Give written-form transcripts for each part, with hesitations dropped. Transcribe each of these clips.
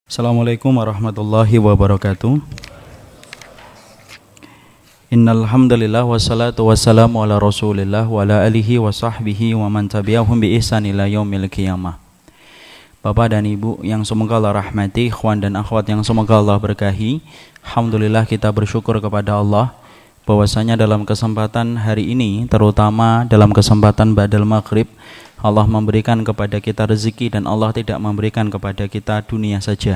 Assalamualaikum warahmatullahi wabarakatuh. Innal hamdalillah wassalatu wassalamu ala Rasulillah wa ala alihi wa sahbihi wa man tabi'ahum bi ihsan ila yaumil qiyamah. Bapak dan Ibu yang semoga Allah rahmati, ikhwan dan akhwat yang semoga Allah berkahi. Alhamdulillah kita bersyukur kepada Allah bahwasanya dalam kesempatan hari ini, terutama dalam kesempatan ba'dal maghrib, Allah memberikan kepada kita rezeki dan Allah tidak memberikan kepada kita dunia saja.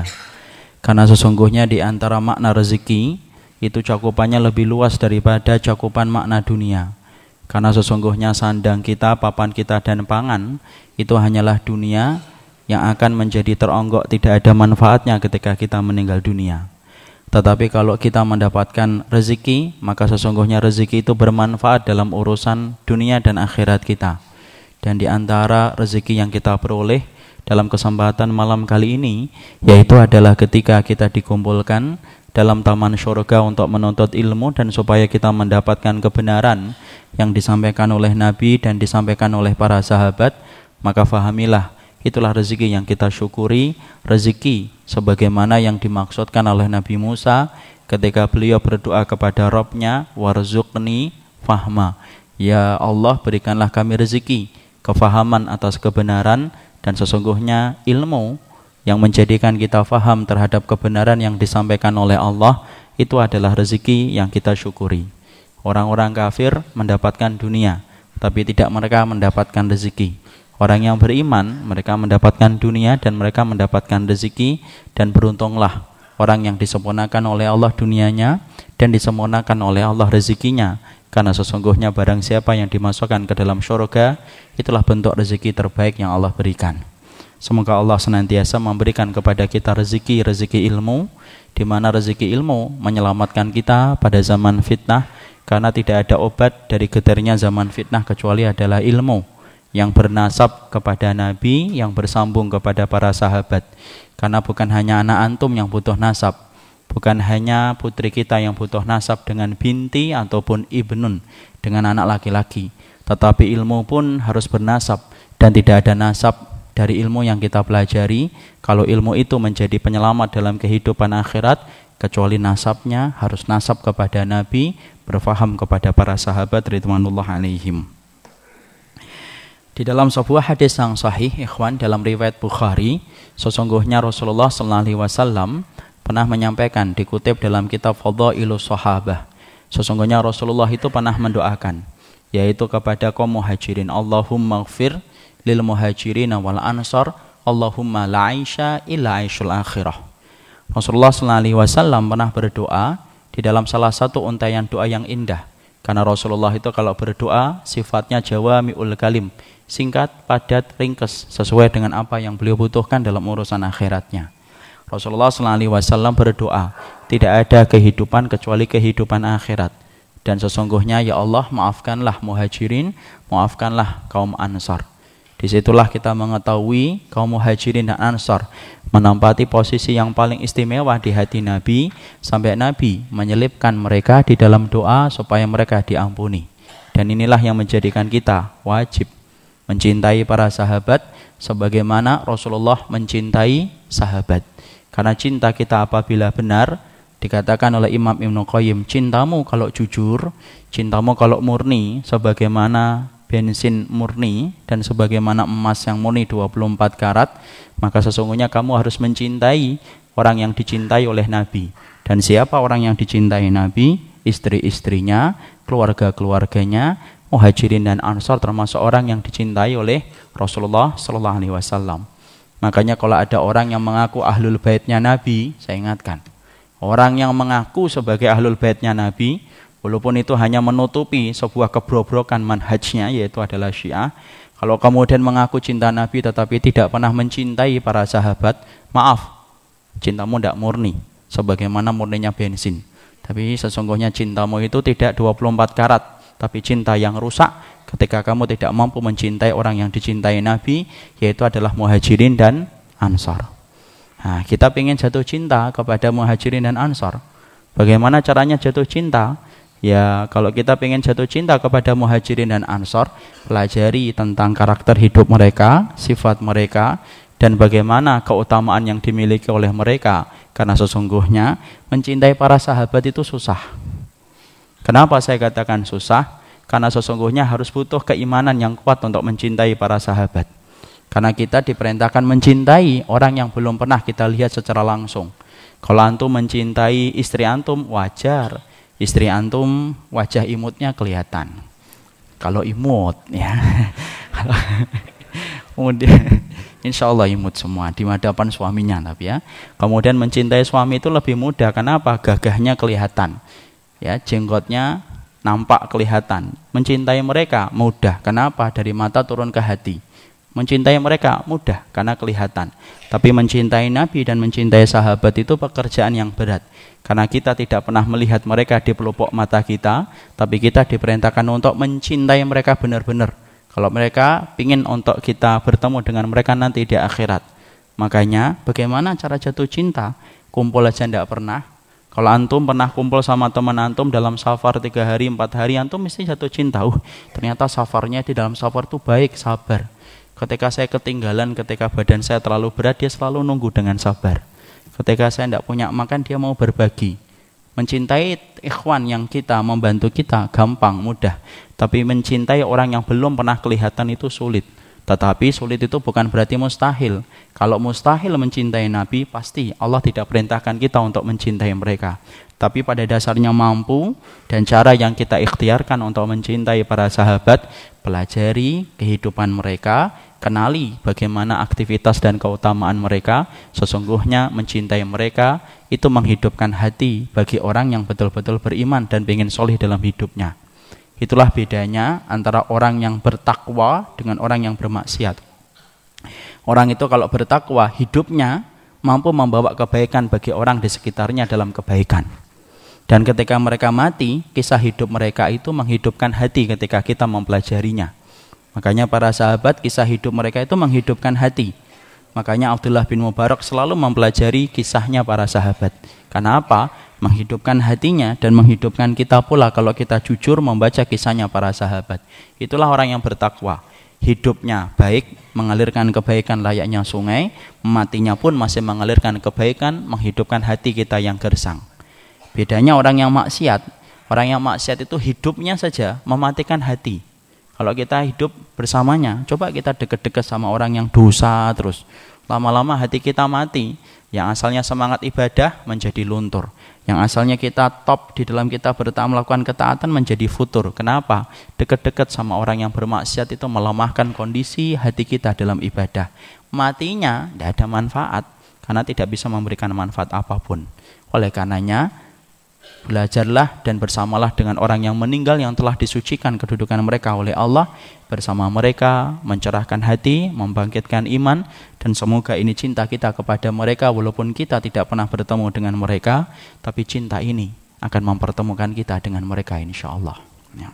Karena sesungguhnya di antara makna rezeki itu cakupannya lebih luas daripada cakupan makna dunia. Karena sesungguhnya sandang kita, papan kita dan pangan itu hanyalah dunia yang akan menjadi teronggok, tidak ada manfaatnya ketika kita meninggal dunia. Tetapi kalau kita mendapatkan rezeki, maka sesungguhnya rezeki itu bermanfaat dalam urusan dunia dan akhirat kita. Dan di antara rezeki yang kita peroleh dalam kesempatan malam kali ini, yaitu adalah ketika kita dikumpulkan dalam taman syurga untuk menuntut ilmu dan supaya kita mendapatkan kebenaran yang disampaikan oleh Nabi dan disampaikan oleh para sahabat, maka fahamilah itulah rezeki yang kita syukuri, rezeki sebagaimana yang dimaksudkan oleh Nabi Musa ketika beliau berdoa kepada Rabb-Nya, warzuqni fahma, ya Allah berikanlah kami rezeki, kefahaman atas kebenaran, dan sesungguhnya ilmu yang menjadikan kita faham terhadap kebenaran yang disampaikan oleh Allah itu adalah rezeki yang kita syukuri. Orang-orang kafir mendapatkan dunia, tapi tidak mereka mendapatkan rezeki. Orang yang beriman, mereka mendapatkan dunia dan mereka mendapatkan rezeki, dan beruntunglah orang yang disempurnakan oleh Allah dunianya dan disempurnakan oleh Allah rezekinya. Karena sesungguhnya barang siapa yang dimasukkan ke dalam syurga, itulah bentuk rezeki terbaik yang Allah berikan. Semoga Allah senantiasa memberikan kepada kita rezeki ilmu, di mana rezeki ilmu menyelamatkan kita pada zaman fitnah, karena tidak ada obat dari getarnya zaman fitnah kecuali adalah ilmu yang bernasab kepada Nabi, yang bersambung kepada para sahabat. Karena bukan hanya anak antum yang butuh nasab, bukan hanya putri kita yang butuh nasab dengan binti ataupun ibnun, dengan anak laki-laki, tetapi ilmu pun harus bernasab, dan tidak ada nasab dari ilmu yang kita pelajari kalau ilmu itu menjadi penyelamat dalam kehidupan akhirat, kecuali nasabnya harus nasab kepada Nabi, berfaham kepada para sahabat ridwanullah alaihim. Di dalam sebuah hadis yang sahih, ikhwan, dalam riwayat Bukhari, sesungguhnya Rasulullah SAW pernah menyampaikan, dikutip dalam kitab Fadhailus Shahabah, sesungguhnya Rasulullah itu pernah mendoakan, yaitu kepada kaum muhajirin, Allahumma ighfir lil muhajirin wal ansar, Allahumma la aisha illa aishul akhirah. Rasulullah SAW pernah berdoa di dalam salah satu untaian doa yang indah, karena Rasulullah itu kalau berdoa sifatnya jawami'ul kalim, singkat, padat, ringkas, sesuai dengan apa yang beliau butuhkan dalam urusan akhiratnya. Rasulullah SAW berdoa, tidak ada kehidupan kecuali kehidupan akhirat, dan sesungguhnya ya Allah maafkanlah muhajirin, maafkanlah kaum ansar. Disitulah kita mengetahui kaum muhajirin dan ansar menempati posisi yang paling istimewa di hati Nabi, sampai Nabi menyelipkan mereka di dalam doa supaya mereka diampuni. Dan inilah yang menjadikan kita wajib mencintai para sahabat sebagaimana Rasulullah mencintai sahabat. Karena cinta kita apabila benar, dikatakan oleh Imam Ibnu Qayyim, cintamu kalau jujur, cintamu kalau murni, sebagaimana bensin murni dan sebagaimana emas yang murni 24 karat, maka sesungguhnya kamu harus mencintai orang yang dicintai oleh Nabi. Dan siapa orang yang dicintai Nabi? Istri-istrinya, keluarga-keluarganya, muhajirin dan ansar termasuk orang yang dicintai oleh Rasulullah SAW. Makanya kalau ada orang yang mengaku ahlul baitnya Nabi, saya ingatkan, orang yang mengaku sebagai ahlul baitnya Nabi, walaupun itu hanya menutupi sebuah kebrobrokan manhajnya, yaitu adalah Syiah, kalau kemudian mengaku cinta Nabi tetapi tidak pernah mencintai para sahabat, maaf, cintamu tidak murni sebagaimana murninya bensin. Tapi sesungguhnya cintamu itu tidak 24 karat, tapi cinta yang rusak ketika kamu tidak mampu mencintai orang yang dicintai Nabi, yaitu adalah muhajirin dan ansar. Nah, kita ingin jatuh cinta kepada muhajirin dan ansar. Bagaimana caranya jatuh cinta? Ya, kalau kita ingin jatuh cinta kepada muhajirin dan ansar, pelajari tentang karakter hidup mereka, sifat mereka, dan bagaimana keutamaan yang dimiliki oleh mereka. Karena sesungguhnya mencintai para sahabat itu susah. Kenapa saya katakan susah? Karena sesungguhnya harus butuh keimanan yang kuat untuk mencintai para sahabat. Karena kita diperintahkan mencintai orang yang belum pernah kita lihat secara langsung. Kalau antum mencintai istri antum, wajar. Istri antum wajah imutnya kelihatan. Kalau imut ya. Kemudian insya Allah imut semua di hadapan suaminya, tapi ya. Kemudian mencintai suami itu lebih mudah. Kenapa? Gagahnya kelihatan, ya, jenggotnya nampak kelihatan. Mencintai mereka mudah. Kenapa? Dari mata turun ke hati. Mencintai mereka mudah karena kelihatan. Tapi mencintai Nabi dan mencintai sahabat itu pekerjaan yang berat. Karena kita tidak pernah melihat mereka di pelupuk mata kita, tapi kita diperintahkan untuk mencintai mereka benar-benar. Kalau mereka ingin untuk kita bertemu dengan mereka nanti di akhirat. Makanya bagaimana cara jatuh cinta? Kumpul aja tidak pernah. Kalau antum pernah kumpul sama teman antum dalam safar 3 hari, 4 hari, antum mesti jatuh cinta. Ternyata safarnya di dalam safar itu baik, sabar. Ketika saya ketinggalan, ketika badan saya terlalu berat, dia selalu nunggu dengan sabar. Ketika saya tidak punya makan, dia mau berbagi. Mencintai ikhwan yang kita, membantu kita, gampang, mudah. Tapi mencintai orang yang belum pernah kelihatan itu sulit. Tetapi sulit itu bukan berarti mustahil. Kalau mustahil mencintai Nabi, pasti Allah tidak perintahkan kita untuk mencintai mereka. Tapi pada dasarnya mampu, dan cara yang kita ikhtiarkan untuk mencintai para sahabat, pelajari kehidupan mereka, kenali bagaimana aktivitas dan keutamaan mereka. Sesungguhnya mencintai mereka itu menghidupkan hati bagi orang yang betul-betul beriman dan ingin solih dalam hidupnya. Itulah bedanya antara orang yang bertakwa dengan orang yang bermaksiat. Orang itu kalau bertakwa, hidupnya mampu membawa kebaikan bagi orang di sekitarnya dalam kebaikan. Dan ketika mereka mati, kisah hidup mereka itu menghidupkan hati ketika kita mempelajarinya. Makanya para sahabat, kisah hidup mereka itu menghidupkan hati. Makanya Abdullah bin Mubarak selalu mempelajari kisahnya para sahabat. Karena apa? Menghidupkan hatinya dan menghidupkan kita pula kalau kita jujur membaca kisahnya para sahabat. Itulah orang yang bertakwa. Hidupnya baik, mengalirkan kebaikan layaknya sungai, matinya pun masih mengalirkan kebaikan, menghidupkan hati kita yang gersang. Bedanya orang yang maksiat itu hidupnya saja mematikan hati. Kalau kita hidup bersamanya, coba kita dekat-dekat sama orang yang dosa terus. Lama-lama hati kita mati. Yang asalnya semangat ibadah menjadi luntur. Yang asalnya kita top di dalam kita melakukan ketaatan menjadi futur. Kenapa? Dekat-dekat sama orang yang bermaksiat itu melemahkan kondisi hati kita dalam ibadah. Matinya tidak ada manfaat. Karena tidak bisa memberikan manfaat apapun. Oleh karenanya, belajarlah dan bersamalah dengan orang yang meninggal yang telah disucikan kedudukan mereka oleh Allah. Bersama mereka mencerahkan hati, membangkitkan iman. Dan semoga ini cinta kita kepada mereka walaupun kita tidak pernah bertemu dengan mereka, tapi cinta ini akan mempertemukan kita dengan mereka insyaAllah ya.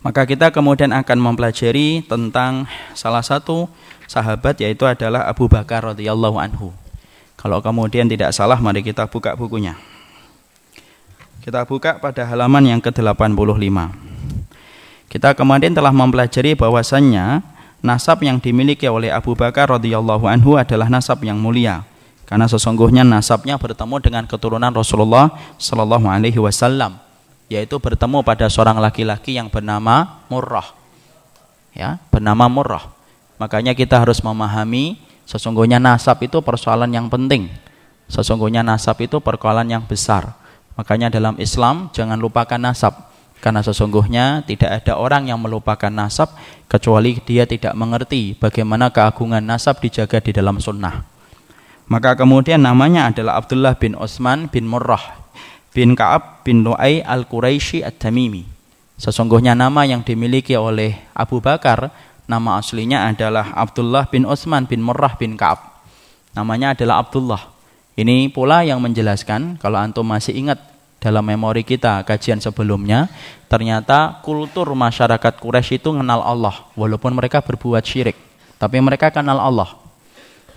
Maka kita kemudian akan mempelajari tentang salah satu sahabat, yaitu adalah Abu Bakar radhiyallahu anhu. Kalau kemudian tidak salah, mari kita buka bukunya. Kita buka pada halaman yang ke-85. Kita kemudian telah mempelajari bahwasannya nasab yang dimiliki oleh Abu Bakar radhiyallahu anhu adalah nasab yang mulia. Karena sesungguhnya nasabnya bertemu dengan keturunan Rasulullah sallallahu alaihi wasallam, yaitu bertemu pada seorang laki-laki yang bernama Murrah. Ya, bernama Murrah. Makanya kita harus memahami sesungguhnya nasab itu persoalan yang penting. Sesungguhnya nasab itu persoalan yang besar. Makanya dalam Islam jangan lupakan nasab. Karena sesungguhnya tidak ada orang yang melupakan nasab kecuali dia tidak mengerti bagaimana keagungan nasab dijaga di dalam sunnah. Maka kemudian namanya adalah Abdullah bin Utsman bin Murrah bin Ka'ab bin Lu'ay al-Quraisy at-Tamimi. Sesungguhnya nama yang dimiliki oleh Abu Bakar, nama aslinya adalah Abdullah bin Utsman bin Murrah bin Ka'ab. Namanya adalah Abdullah. Ini pula yang menjelaskan, kalau antum masih ingat dalam memori kita kajian sebelumnya, ternyata kultur masyarakat Quraisy itu mengenal Allah walaupun mereka berbuat syirik, tapi mereka kenal Allah.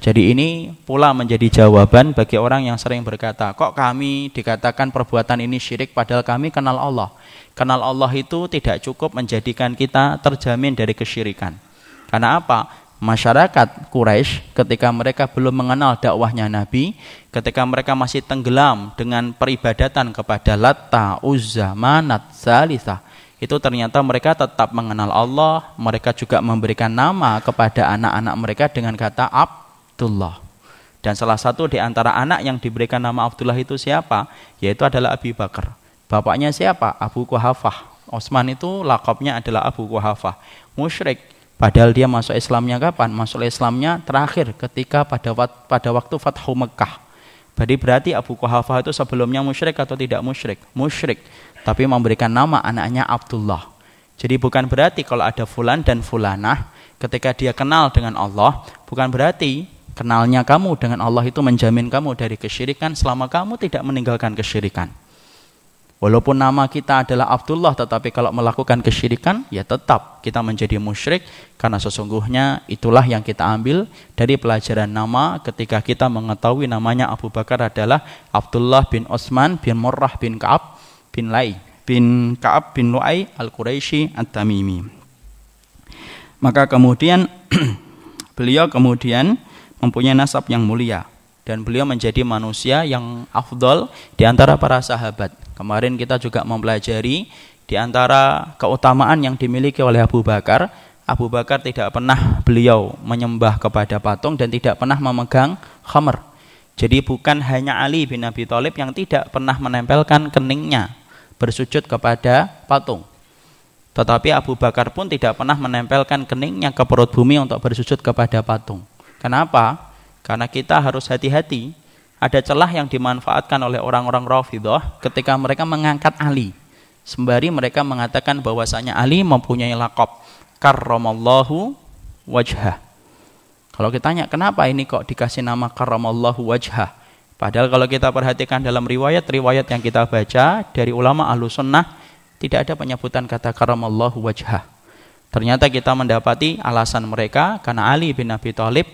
Jadi ini pula menjadi jawaban bagi orang yang sering berkata, kok kami dikatakan perbuatan ini syirik padahal kami kenal Allah. Kenal Allah itu tidak cukup menjadikan kita terjamin dari kesyirikan. Karena apa? masyarakat Quraisy ketika mereka belum mengenal dakwahnya Nabi, ketika mereka masih tenggelam dengan peribadatan kepada Latta, Uzza, Manat, Salisah, itu ternyata mereka tetap mengenal Allah. Mereka juga memberikan nama kepada anak-anak mereka dengan kata Abdullah. Dan salah satu di antara anak yang diberikan nama Abdullah itu siapa? Yaitu adalah Abi Bakar. Bapaknya siapa? Abu Quhafah. Utsman itu lakabnya adalah Abu Quhafah. Musyrik. Padahal dia masuk Islamnya kapan? Masuk Islamnya terakhir ketika pada waktu Fathu Mekkah. Jadi berarti Abu Quhafah itu sebelumnya musyrik atau tidak musyrik? Musyrik. Tapi memberikan nama anaknya Abdullah. Jadi bukan berarti kalau ada fulan dan fulanah ketika dia kenal dengan Allah, bukan berarti kenalnya kamu dengan Allah itu menjamin kamu dari kesyirikan selama kamu tidak meninggalkan kesyirikan. Walaupun nama kita adalah Abdullah, tetapi kalau melakukan kesyirikan, ya tetap kita menjadi musyrik, karena sesungguhnya itulah yang kita ambil dari pelajaran nama ketika kita mengetahui namanya Abu Bakar adalah Abdullah bin Utsman bin Murrah bin Ka'ab bin Ka'ab bin Lu'ay al-Quraisy at-Tamimi. Maka kemudian beliau kemudian mempunyai nasab yang mulia dan beliau menjadi manusia yang afdal di antara para sahabat. Kemarin kita juga mempelajari di antara keutamaan yang dimiliki oleh Abu Bakar. Abu Bakar tidak pernah beliau menyembah kepada patung dan tidak pernah memegang khamr. Jadi bukan hanya Ali bin Abi Thalib yang tidak pernah menempelkan keningnya bersujud kepada patung. Tetapi Abu Bakar pun tidak pernah menempelkan keningnya ke perut bumi untuk bersujud kepada patung. Kenapa? Karena kita harus hati-hati. Ada celah yang dimanfaatkan oleh orang-orang Rafidhah ketika mereka mengangkat Ali. Sembari mereka mengatakan bahwasanya Ali mempunyai laqab karramallahu wajhah. Kalau kita tanya kenapa ini kok dikasih nama karramallahu wajhah? Padahal kalau kita perhatikan dalam riwayat-riwayat yang kita baca dari ulama Ahlussunnah tidak ada penyebutan kata karramallahu wajhah. Ternyata kita mendapati alasan mereka karena Ali bin Abi Thalib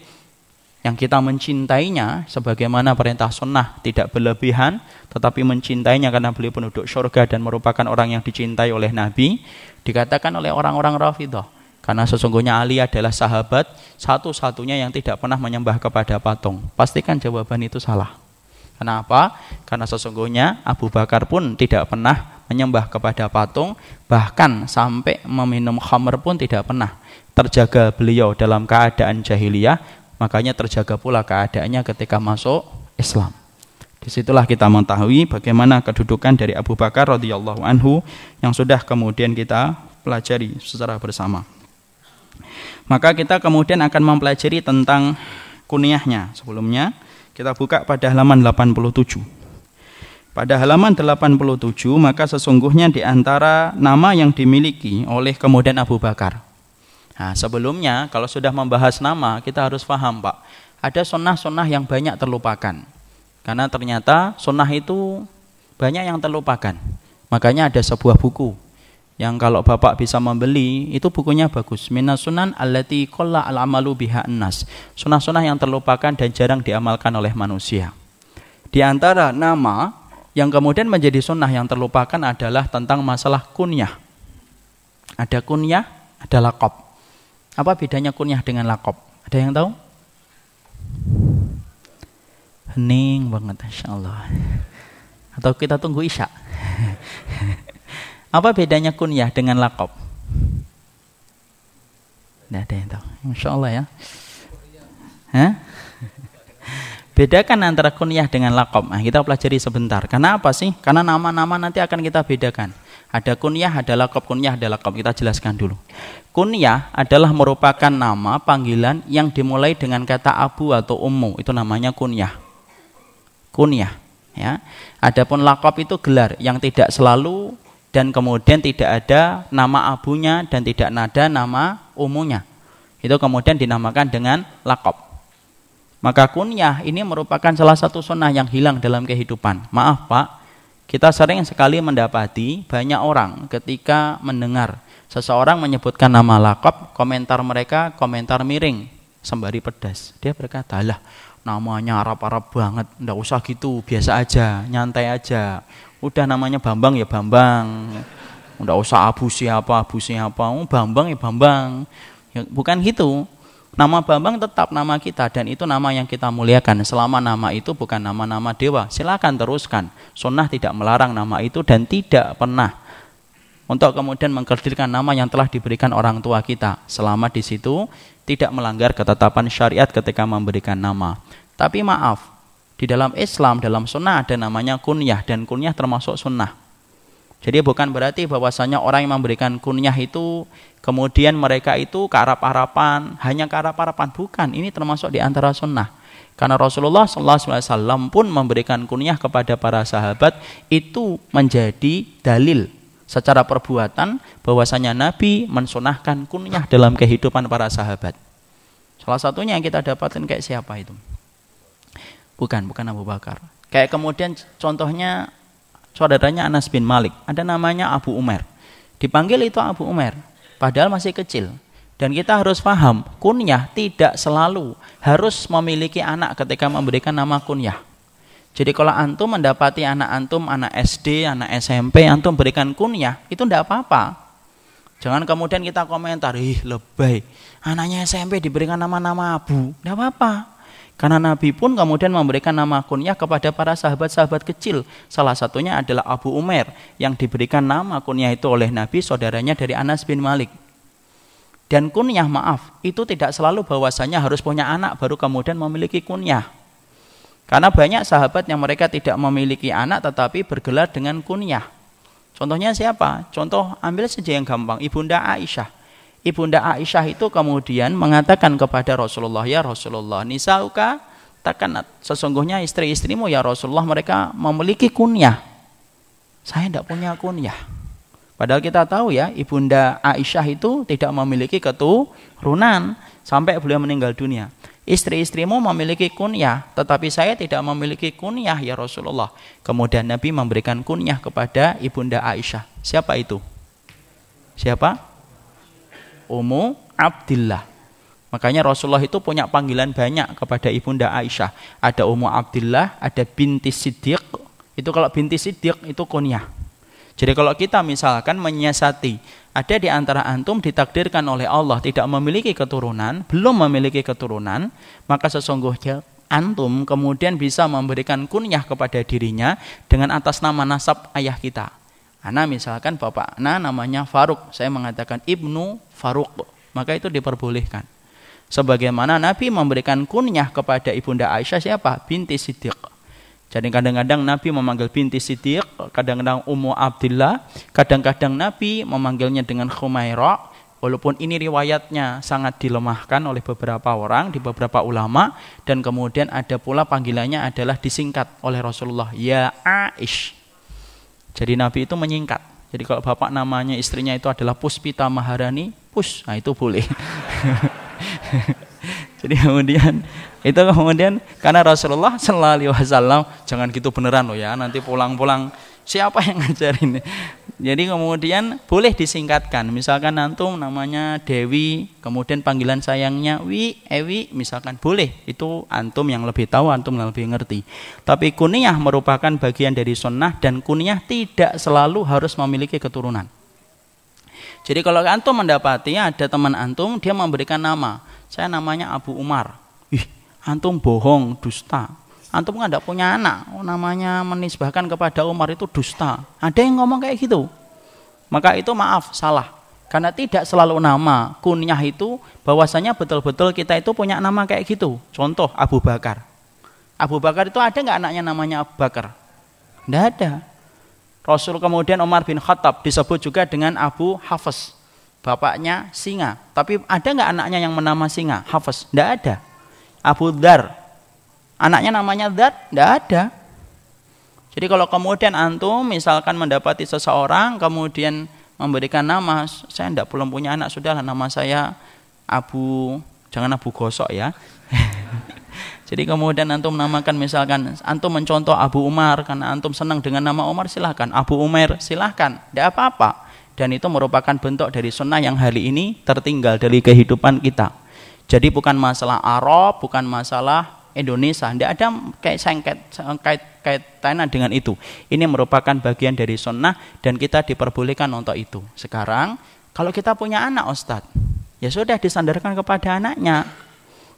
yang kita mencintainya sebagaimana perintah sunnah, tidak berlebihan, tetapi mencintainya karena beliau penduduk surga dan merupakan orang yang dicintai oleh Nabi, dikatakan oleh orang-orang Rafidhah. Karena sesungguhnya Ali adalah sahabat satu-satunya yang tidak pernah menyembah kepada patung. Pastikan jawaban itu salah. Kenapa? Karena sesungguhnya Abu Bakar pun tidak pernah menyembah kepada patung, bahkan sampai meminum khamr pun tidak pernah. Terjaga beliau dalam keadaan jahiliyah, makanya terjaga pula keadaannya ketika masuk Islam. Disitulah kita mengetahui bagaimana kedudukan dari Abu Bakar radhiyallahu anhu yang sudah kemudian kita pelajari secara bersama. Maka kita kemudian akan mempelajari tentang kunyahnya. Sebelumnya kita buka pada halaman 87. Pada halaman 87 maka sesungguhnya di antara nama yang dimiliki oleh kemudian Abu Bakar. Nah, sebelumnya kalau sudah membahas nama kita harus paham Pak, ada sunnah-sunnah yang banyak terlupakan. Karena ternyata sunnah itu banyak yang terlupakan. Makanya ada sebuah buku yang kalau Bapak bisa membeli, itu bukunya bagus. Minas sunan allati qalla al-amalu biha an-nas. Sunnah-sunnah yang terlupakan dan jarang diamalkan oleh manusia. Di antara nama yang kemudian menjadi sunnah yang terlupakan adalah tentang masalah kunyah. Ada kunyah, ada laqab. Apa bedanya kunyah dengan laqab? Ada yang tahu? Hening banget, insyaallah. Atau kita tunggu Isya? Apa bedanya kunyah dengan laqab? Tidak ada yang tahu. Insyaallah ya. Hah? Bedakan antara kunyah dengan laqab. Nah, kita pelajari sebentar. Karena apa sih? Karena nama-nama nanti akan kita bedakan. Ada kunyah, ada laqab, kunyah, ada laqab. Kita jelaskan dulu. Kunyah adalah merupakan nama panggilan yang dimulai dengan kata abu atau ummu. Itu namanya kunyah. Kunyah, ya. Adapun laqab itu gelar yang tidak selalu dan kemudian tidak ada nama abunya dan tidak ada nama ummunya. Itu kemudian dinamakan dengan laqab. Maka kunyah ini merupakan salah satu sunnah yang hilang dalam kehidupan. Maaf Pak, kita sering sekali mendapati banyak orang ketika mendengar seseorang menyebutkan nama laqab, komentar mereka komentar miring sembari pedas. Dia berkata, lah namanya Arab-Arab banget, enggak usah gitu, biasa aja, nyantai aja. Udah namanya Bambang ya Bambang, enggak usah Abu siapa, oh, Bambang ya Bambang. Ya, bukan gitu. Nama Bambang tetap nama kita dan itu nama yang kita muliakan. Selama nama itu bukan nama-nama dewa, silakan teruskan. Sunnah tidak melarang nama itu dan tidak pernah untuk kemudian mengkerdilkan nama yang telah diberikan orang tua kita. Selama di situ tidak melanggar ketetapan syariat ketika memberikan nama. Tapi maaf, di dalam Islam, dalam sunnah ada namanya kunyah dan kunyah termasuk sunnah. Jadi bukan berarti bahwasanya orang yang memberikan kunyah itu kemudian mereka itu kearap-arapan, hanya kearap-arapan, bukan. Ini termasuk di antara sunnah. Karena Rasulullah SAW pun memberikan kunyah kepada para sahabat, itu menjadi dalil secara perbuatan bahwasanya Nabi mensunahkan kunyah dalam kehidupan para sahabat. Salah satunya yang kita dapatkan kayak siapa itu? Bukan Abu Bakar. Kayak kemudian contohnya saudaranya Anas bin Malik, ada namanya Abu Umar. Dipanggil itu Abu Umar, padahal masih kecil. Dan kita harus paham, kunyah tidak selalu harus memiliki anak ketika memberikan nama kunyah. Jadi kalau antum mendapati anak antum, anak SD, anak SMP, antum berikan kunyah, itu tidak apa-apa. Jangan kemudian kita komentar, lebay, anaknya SMP diberikan nama-nama Abu, tidak apa-apa. Karena Nabi pun kemudian memberikan nama kunyah kepada para sahabat-sahabat kecil. Salah satunya adalah Abu Umar yang diberikan nama kunyah itu oleh Nabi, saudaranya dari Anas bin Malik. Dan kunyah, maaf, itu tidak selalu bahwasanya harus punya anak baru kemudian memiliki kunyah. Karena banyak sahabat yang mereka tidak memiliki anak tetapi bergelar dengan kunyah. Contohnya siapa? Contoh ambil saja yang gampang, Ibunda Aisyah. Ibunda Aisyah itu kemudian mengatakan kepada Rasulullah, ya Rasulullah, nisauka takanat, sesungguhnya istri-istrimu ya Rasulullah mereka memiliki kunyah. Saya tidak punya kunyah. Padahal kita tahu ya, Ibunda Aisyah itu tidak memiliki keturunan sampai beliau meninggal dunia. Istri-istrimu memiliki kunyah, tetapi saya tidak memiliki kunyah ya Rasulullah. Kemudian Nabi memberikan kunyah kepada Ibunda Aisyah. Siapa itu? Siapa? Ummu Abdillah. Makanya Rasulullah itu punya panggilan banyak kepada Ibunda Aisyah. Ada Ummu Abdillah, ada binti Siddiq. Itu kalau binti Siddiq itu kunyah. Jadi kalau kita misalkan menyiasati, ada di antara antum ditakdirkan oleh Allah tidak memiliki keturunan, belum memiliki keturunan, maka sesungguhnya antum kemudian bisa memberikan kunyah kepada dirinya dengan atas nama nasab ayah kita. Ana misalkan bapak ana namanya Faruk, saya mengatakan Ibnu Faruk, maka itu diperbolehkan. Sebagaimana Nabi memberikan kunyah kepada Ibunda Aisyah siapa? Binti Siddiq. Jadi kadang-kadang Nabi memanggil binti Siddiq, kadang-kadang Ummu Abdillah, kadang-kadang Nabi memanggilnya dengan Khumairah, walaupun ini riwayatnya sangat dilemahkan oleh beberapa orang, di beberapa ulama, dan kemudian ada pula panggilannya adalah disingkat oleh Rasulullah, ya Aish. Jadi Nabi itu menyingkat. Jadi kalau bapak namanya istrinya itu adalah Puspita Maharani, Pus, nah itu boleh. Jadi kemudian karena Rasulullah Sallallahu Alaihi Wasallam, jangan gitu beneran loh ya, nanti pulang-pulang siapa yang ngajarin. Jadi kemudian boleh disingkatkan. Misalkan antum namanya Dewi, kemudian panggilan sayangnya Ewi, misalkan boleh. Itu antum yang lebih tahu, antum yang lebih ngerti. Tapi kunyah merupakan bagian dari sunnah dan kunyah tidak selalu harus memiliki keturunan. Jadi kalau antum mendapati ada teman antum, dia memberikan nama, saya namanya Abu Umar. Antum bohong, dusta. Antum kan tidak punya anak, namanya menisbahkan kepada Umar itu dusta. Ada yang ngomong kayak gitu. Maka itu maaf, salah. Karena tidak selalu nama kunyah itu bahwasanya betul-betul kita itu punya nama kayak gitu. Contoh Abu Bakar. Abu Bakar itu ada nggak anaknya namanya Abu Bakar? Tidak ada. Rasul kemudian Umar bin Khattab disebut juga dengan Abu Hafs. Bapaknya singa. Tapi ada nggak anaknya yang bernama singa? Hafs? Tidak ada. Abu Dzar. Anaknya namanya Dzar? Tidak ada. Jadi kalau kemudian antum misalkan mendapati seseorang kemudian memberikan nama, saya belum punya anak, sudahlah nama saya Abu, jangan Abu Gosok ya. Jadi kemudian antum namakan misalkan, antum mencontoh Abu Umar, karena antum senang dengan nama Umar, silahkan. Abu Umar, silahkan, tidak apa-apa. Dan itu merupakan bentuk dari sunnah yang hari ini tertinggal dari kehidupan kita. Jadi bukan masalah Arab, bukan masalah Indonesia, tidak ada kaitannya dengan itu. Ini merupakan bagian dari sunnah dan kita diperbolehkan untuk itu. Sekarang, kalau kita punya anak Ustadz, ya sudah disandarkan kepada anaknya.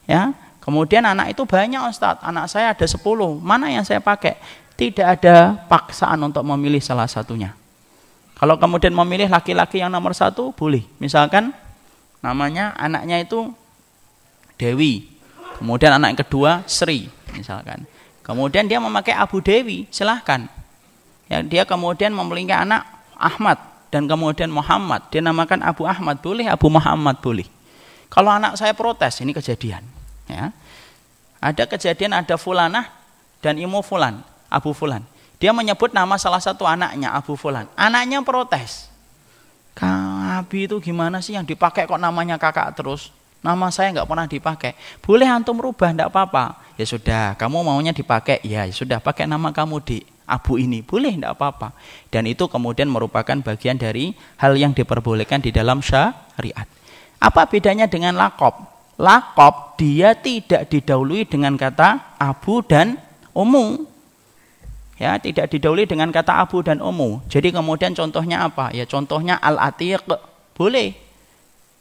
Ya, kemudian anak itu banyak Ustadz, anak saya ada 10, mana yang saya pakai? Tidak ada paksaan untuk memilih salah satunya. Kalau kemudian memilih laki-laki yang nomor 1, boleh. Misalkan namanya anaknya itu Dewi, kemudian anak yang kedua Sri, misalkan. Kemudian dia memakai Abu Dewi, silahkan. Ya, dia kemudian memiliki anak Ahmad dan kemudian Muhammad, dia namakan Abu Ahmad, boleh, Abu Muhammad boleh. Kalau anak saya protes, ini kejadian. Ya. Ada kejadian, ada Fulanah dan Imu Fulan, Abu Fulan. Dia menyebut nama salah satu anaknya, Abu Fulan. Anaknya protes. Kak Abi itu gimana sih yang dipakai kok namanya kakak terus? Nama saya nggak pernah dipakai. Boleh antum rubah, enggak apa-apa. Ya sudah, kamu maunya dipakai, ya sudah pakai nama kamu di Abu ini. Boleh, enggak apa-apa. Dan itu kemudian merupakan bagian dari hal yang diperbolehkan di dalam syariat. Apa bedanya dengan lakob? Lakob dia tidak didahului dengan kata Abu dan Ummu. Ya, tidak didahului dengan kata Abu dan Ummu. Jadi kemudian contohnya apa? Ya contohnya Al-Atiq, boleh.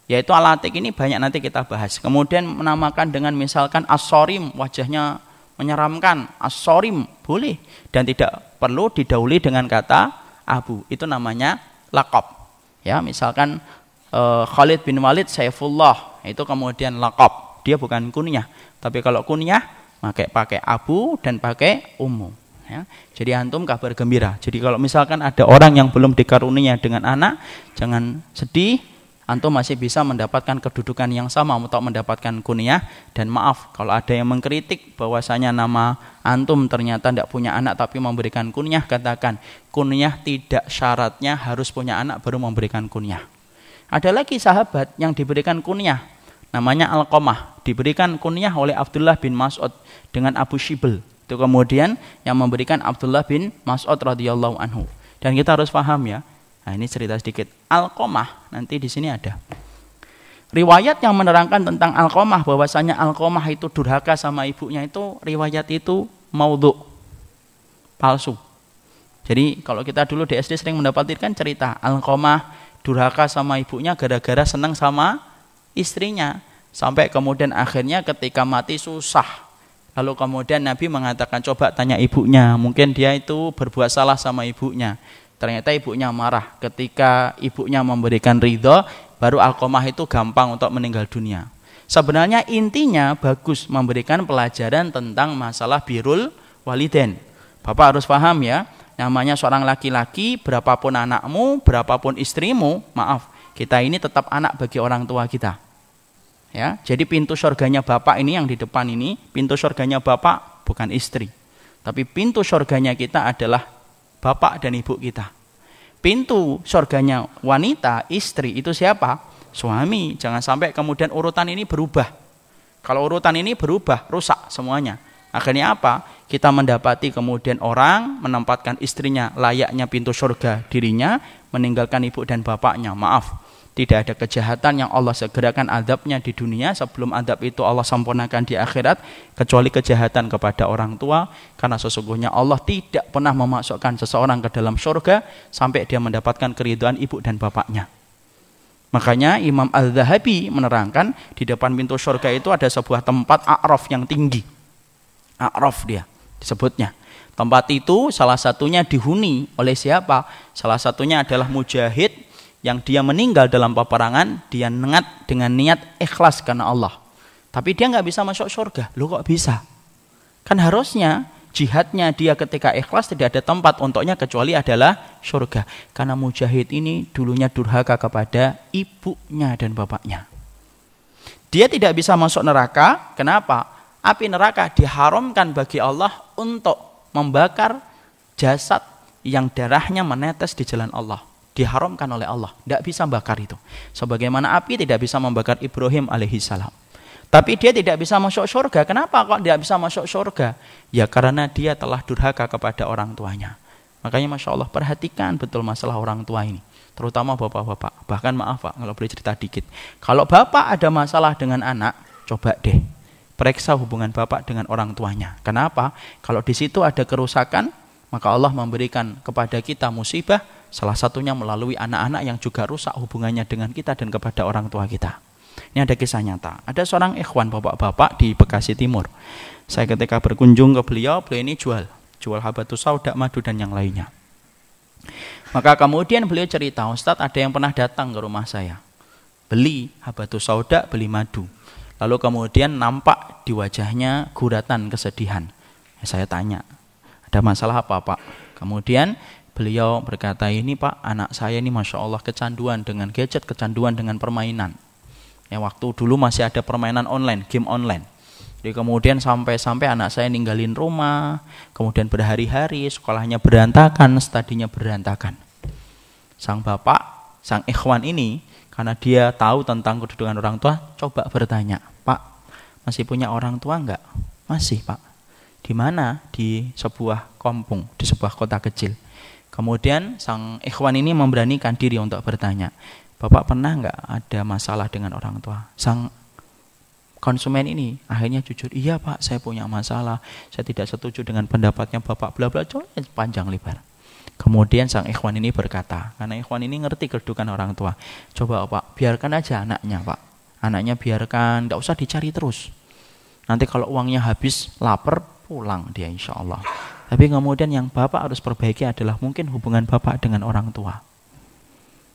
Yaitu Al-Atiq ini banyak nanti kita bahas. Kemudian menamakan dengan misalkan As-Sorim, wajahnya menyeramkan, As-Sorim, boleh. Dan tidak perlu didahului dengan kata Abu. Itu namanya laqab. Ya, misalkan Khalid bin Walid Saifullah, itu kemudian laqab. Dia bukan kunyah. Tapi kalau kunyah pakai Abu dan pakai Ummu. Ya, jadi antum kabar gembira. Jadi kalau misalkan ada orang yang belum dikaruniai dengan anak, jangan sedih, antum masih bisa mendapatkan kedudukan yang sama untuk mendapatkan kunyah. Dan maaf kalau ada yang mengkritik bahwasanya nama antum ternyata tidak punya anak tapi memberikan kunyah, katakan kunyah tidak syaratnya harus punya anak baru memberikan kunyah. Ada lagi sahabat yang diberikan kunyah, namanya Alqamah, diberikan kunyah oleh Abdullah bin Mas'ud dengan Abu Shibl. Itu kemudian yang memberikan Abdullah bin Mas'ud radhiyallahu anhu. Dan kita harus paham ya. Nah, ini cerita sedikit. Alqamah nanti di sini ada riwayat yang menerangkan tentang Alqamah bahwasanya Alqamah itu durhaka sama ibunya, itu riwayat itu maudhu, palsu. Jadi kalau kita dulu di SD sering mendapatkan cerita Alqamah durhaka sama ibunya gara-gara senang sama istrinya, sampai kemudian akhirnya ketika mati susah. Lalu kemudian Nabi mengatakan, coba tanya ibunya, mungkin dia itu berbuat salah sama ibunya. Ternyata ibunya marah. Ketika ibunya memberikan ridho, baru Alqamah itu gampang untuk meninggal dunia. Sebenarnya intinya bagus memberikan pelajaran tentang masalah birrul walidain. Bapak harus paham ya, namanya seorang laki-laki, berapapun anakmu, berapapun istrimu, maaf, kita ini tetap anak bagi orang tua kita. Ya, jadi pintu surganya bapak ini yang di depan ini, pintu surganya bapak bukan istri. Tapi pintu surganya kita adalah bapak dan ibu kita. Pintu surganya wanita, istri itu siapa? Suami. Jangan sampai kemudian urutan ini berubah. Kalau urutan ini berubah, rusak semuanya. Akhirnya apa? Kita mendapati kemudian orang menempatkan istrinya layaknya pintu surga dirinya, meninggalkan ibu dan bapaknya. Maaf. Tidak ada kejahatan yang Allah segerakan azabnya di dunia sebelum azab itu Allah sempurnakan di akhirat, kecuali kejahatan kepada orang tua, karena sesungguhnya Allah tidak pernah memasukkan seseorang ke dalam surga sampai dia mendapatkan keridhaan ibu dan bapaknya. Makanya Imam Al-Zahabi menerangkan di depan pintu surga itu ada sebuah tempat a'raf yang tinggi. A'raf dia disebutnya. Tempat itu salah satunya dihuni oleh siapa? Salah satunya adalah mujahid yang dia meninggal dalam peperangan, dia dengan niat ikhlas karena Allah. Tapi dia nggak bisa masuk surga. Loh kok bisa? Kan harusnya jihadnya dia ketika ikhlas tidak ada tempat untuknya kecuali adalah surga. Karena mujahid ini dulunya durhaka kepada ibunya dan bapaknya. Dia tidak bisa masuk neraka. Kenapa? Api neraka diharamkan bagi Allah untuk membakar jasad yang darahnya menetes di jalan Allah. Diharamkan oleh Allah, tidak bisa bakar itu. Sebagaimana api tidak bisa membakar Ibrahim alaihissalam. Tapi dia tidak bisa masuk surga. Kenapa kok tidak bisa masuk surga? Ya karena dia telah durhaka kepada orang tuanya. Makanya Masya Allah, perhatikan betul masalah orang tua ini. Terutama bapak-bapak. Bahkan maaf Pak, kalau boleh cerita dikit. Kalau bapak ada masalah dengan anak, coba deh periksa hubungan bapak dengan orang tuanya. Kenapa? Kalau di situ ada kerusakan, maka Allah memberikan kepada kita musibah, salah satunya melalui anak-anak yang juga rusak hubungannya dengan kita dan kepada orang tua kita. Ini ada kisah nyata. Ada seorang ikhwan bapak-bapak di Bekasi Timur. Saya ketika berkunjung ke beliau ini jual habatus sauda, madu dan yang lainnya. Maka kemudian beliau cerita, Ustadz, ada yang pernah datang ke rumah saya, beli habatus sauda, beli madu. Lalu kemudian nampak di wajahnya guratan kesedihan. Saya tanya, ada masalah apa Pak? Kemudian beliau berkata, ini Pak, anak saya ini Masya Allah kecanduan dengan gadget, kecanduan dengan permainan. Ya, waktu dulu masih ada permainan online, game online. Jadi kemudian sampai anak saya ninggalin rumah, kemudian berhari-hari sekolahnya berantakan, studinya berantakan. Sang bapak, sang ikhwan ini, karena dia tahu tentang kedudukan orang tua, coba bertanya, Pak, masih punya orang tua enggak? Masih Pak. Di mana? Di sebuah kampung, di sebuah kota kecil. Kemudian sang ikhwan ini memberanikan diri untuk bertanya, Bapak pernah enggak ada masalah dengan orang tua? Sang konsumen ini akhirnya jujur, iya Pak, saya punya masalah, saya tidak setuju dengan pendapatnya Bapak, bla bla, panjang lebar. Kemudian sang ikhwan ini berkata, karena ikhwan ini ngerti kedudukan orang tua, coba Pak, biarkan aja anaknya Pak, anaknya biarkan, tidak usah dicari terus. Nanti kalau uangnya habis, lapar, pulang dia insya Allah. Tapi kemudian yang Bapak harus perbaiki adalah mungkin hubungan Bapak dengan orang tua.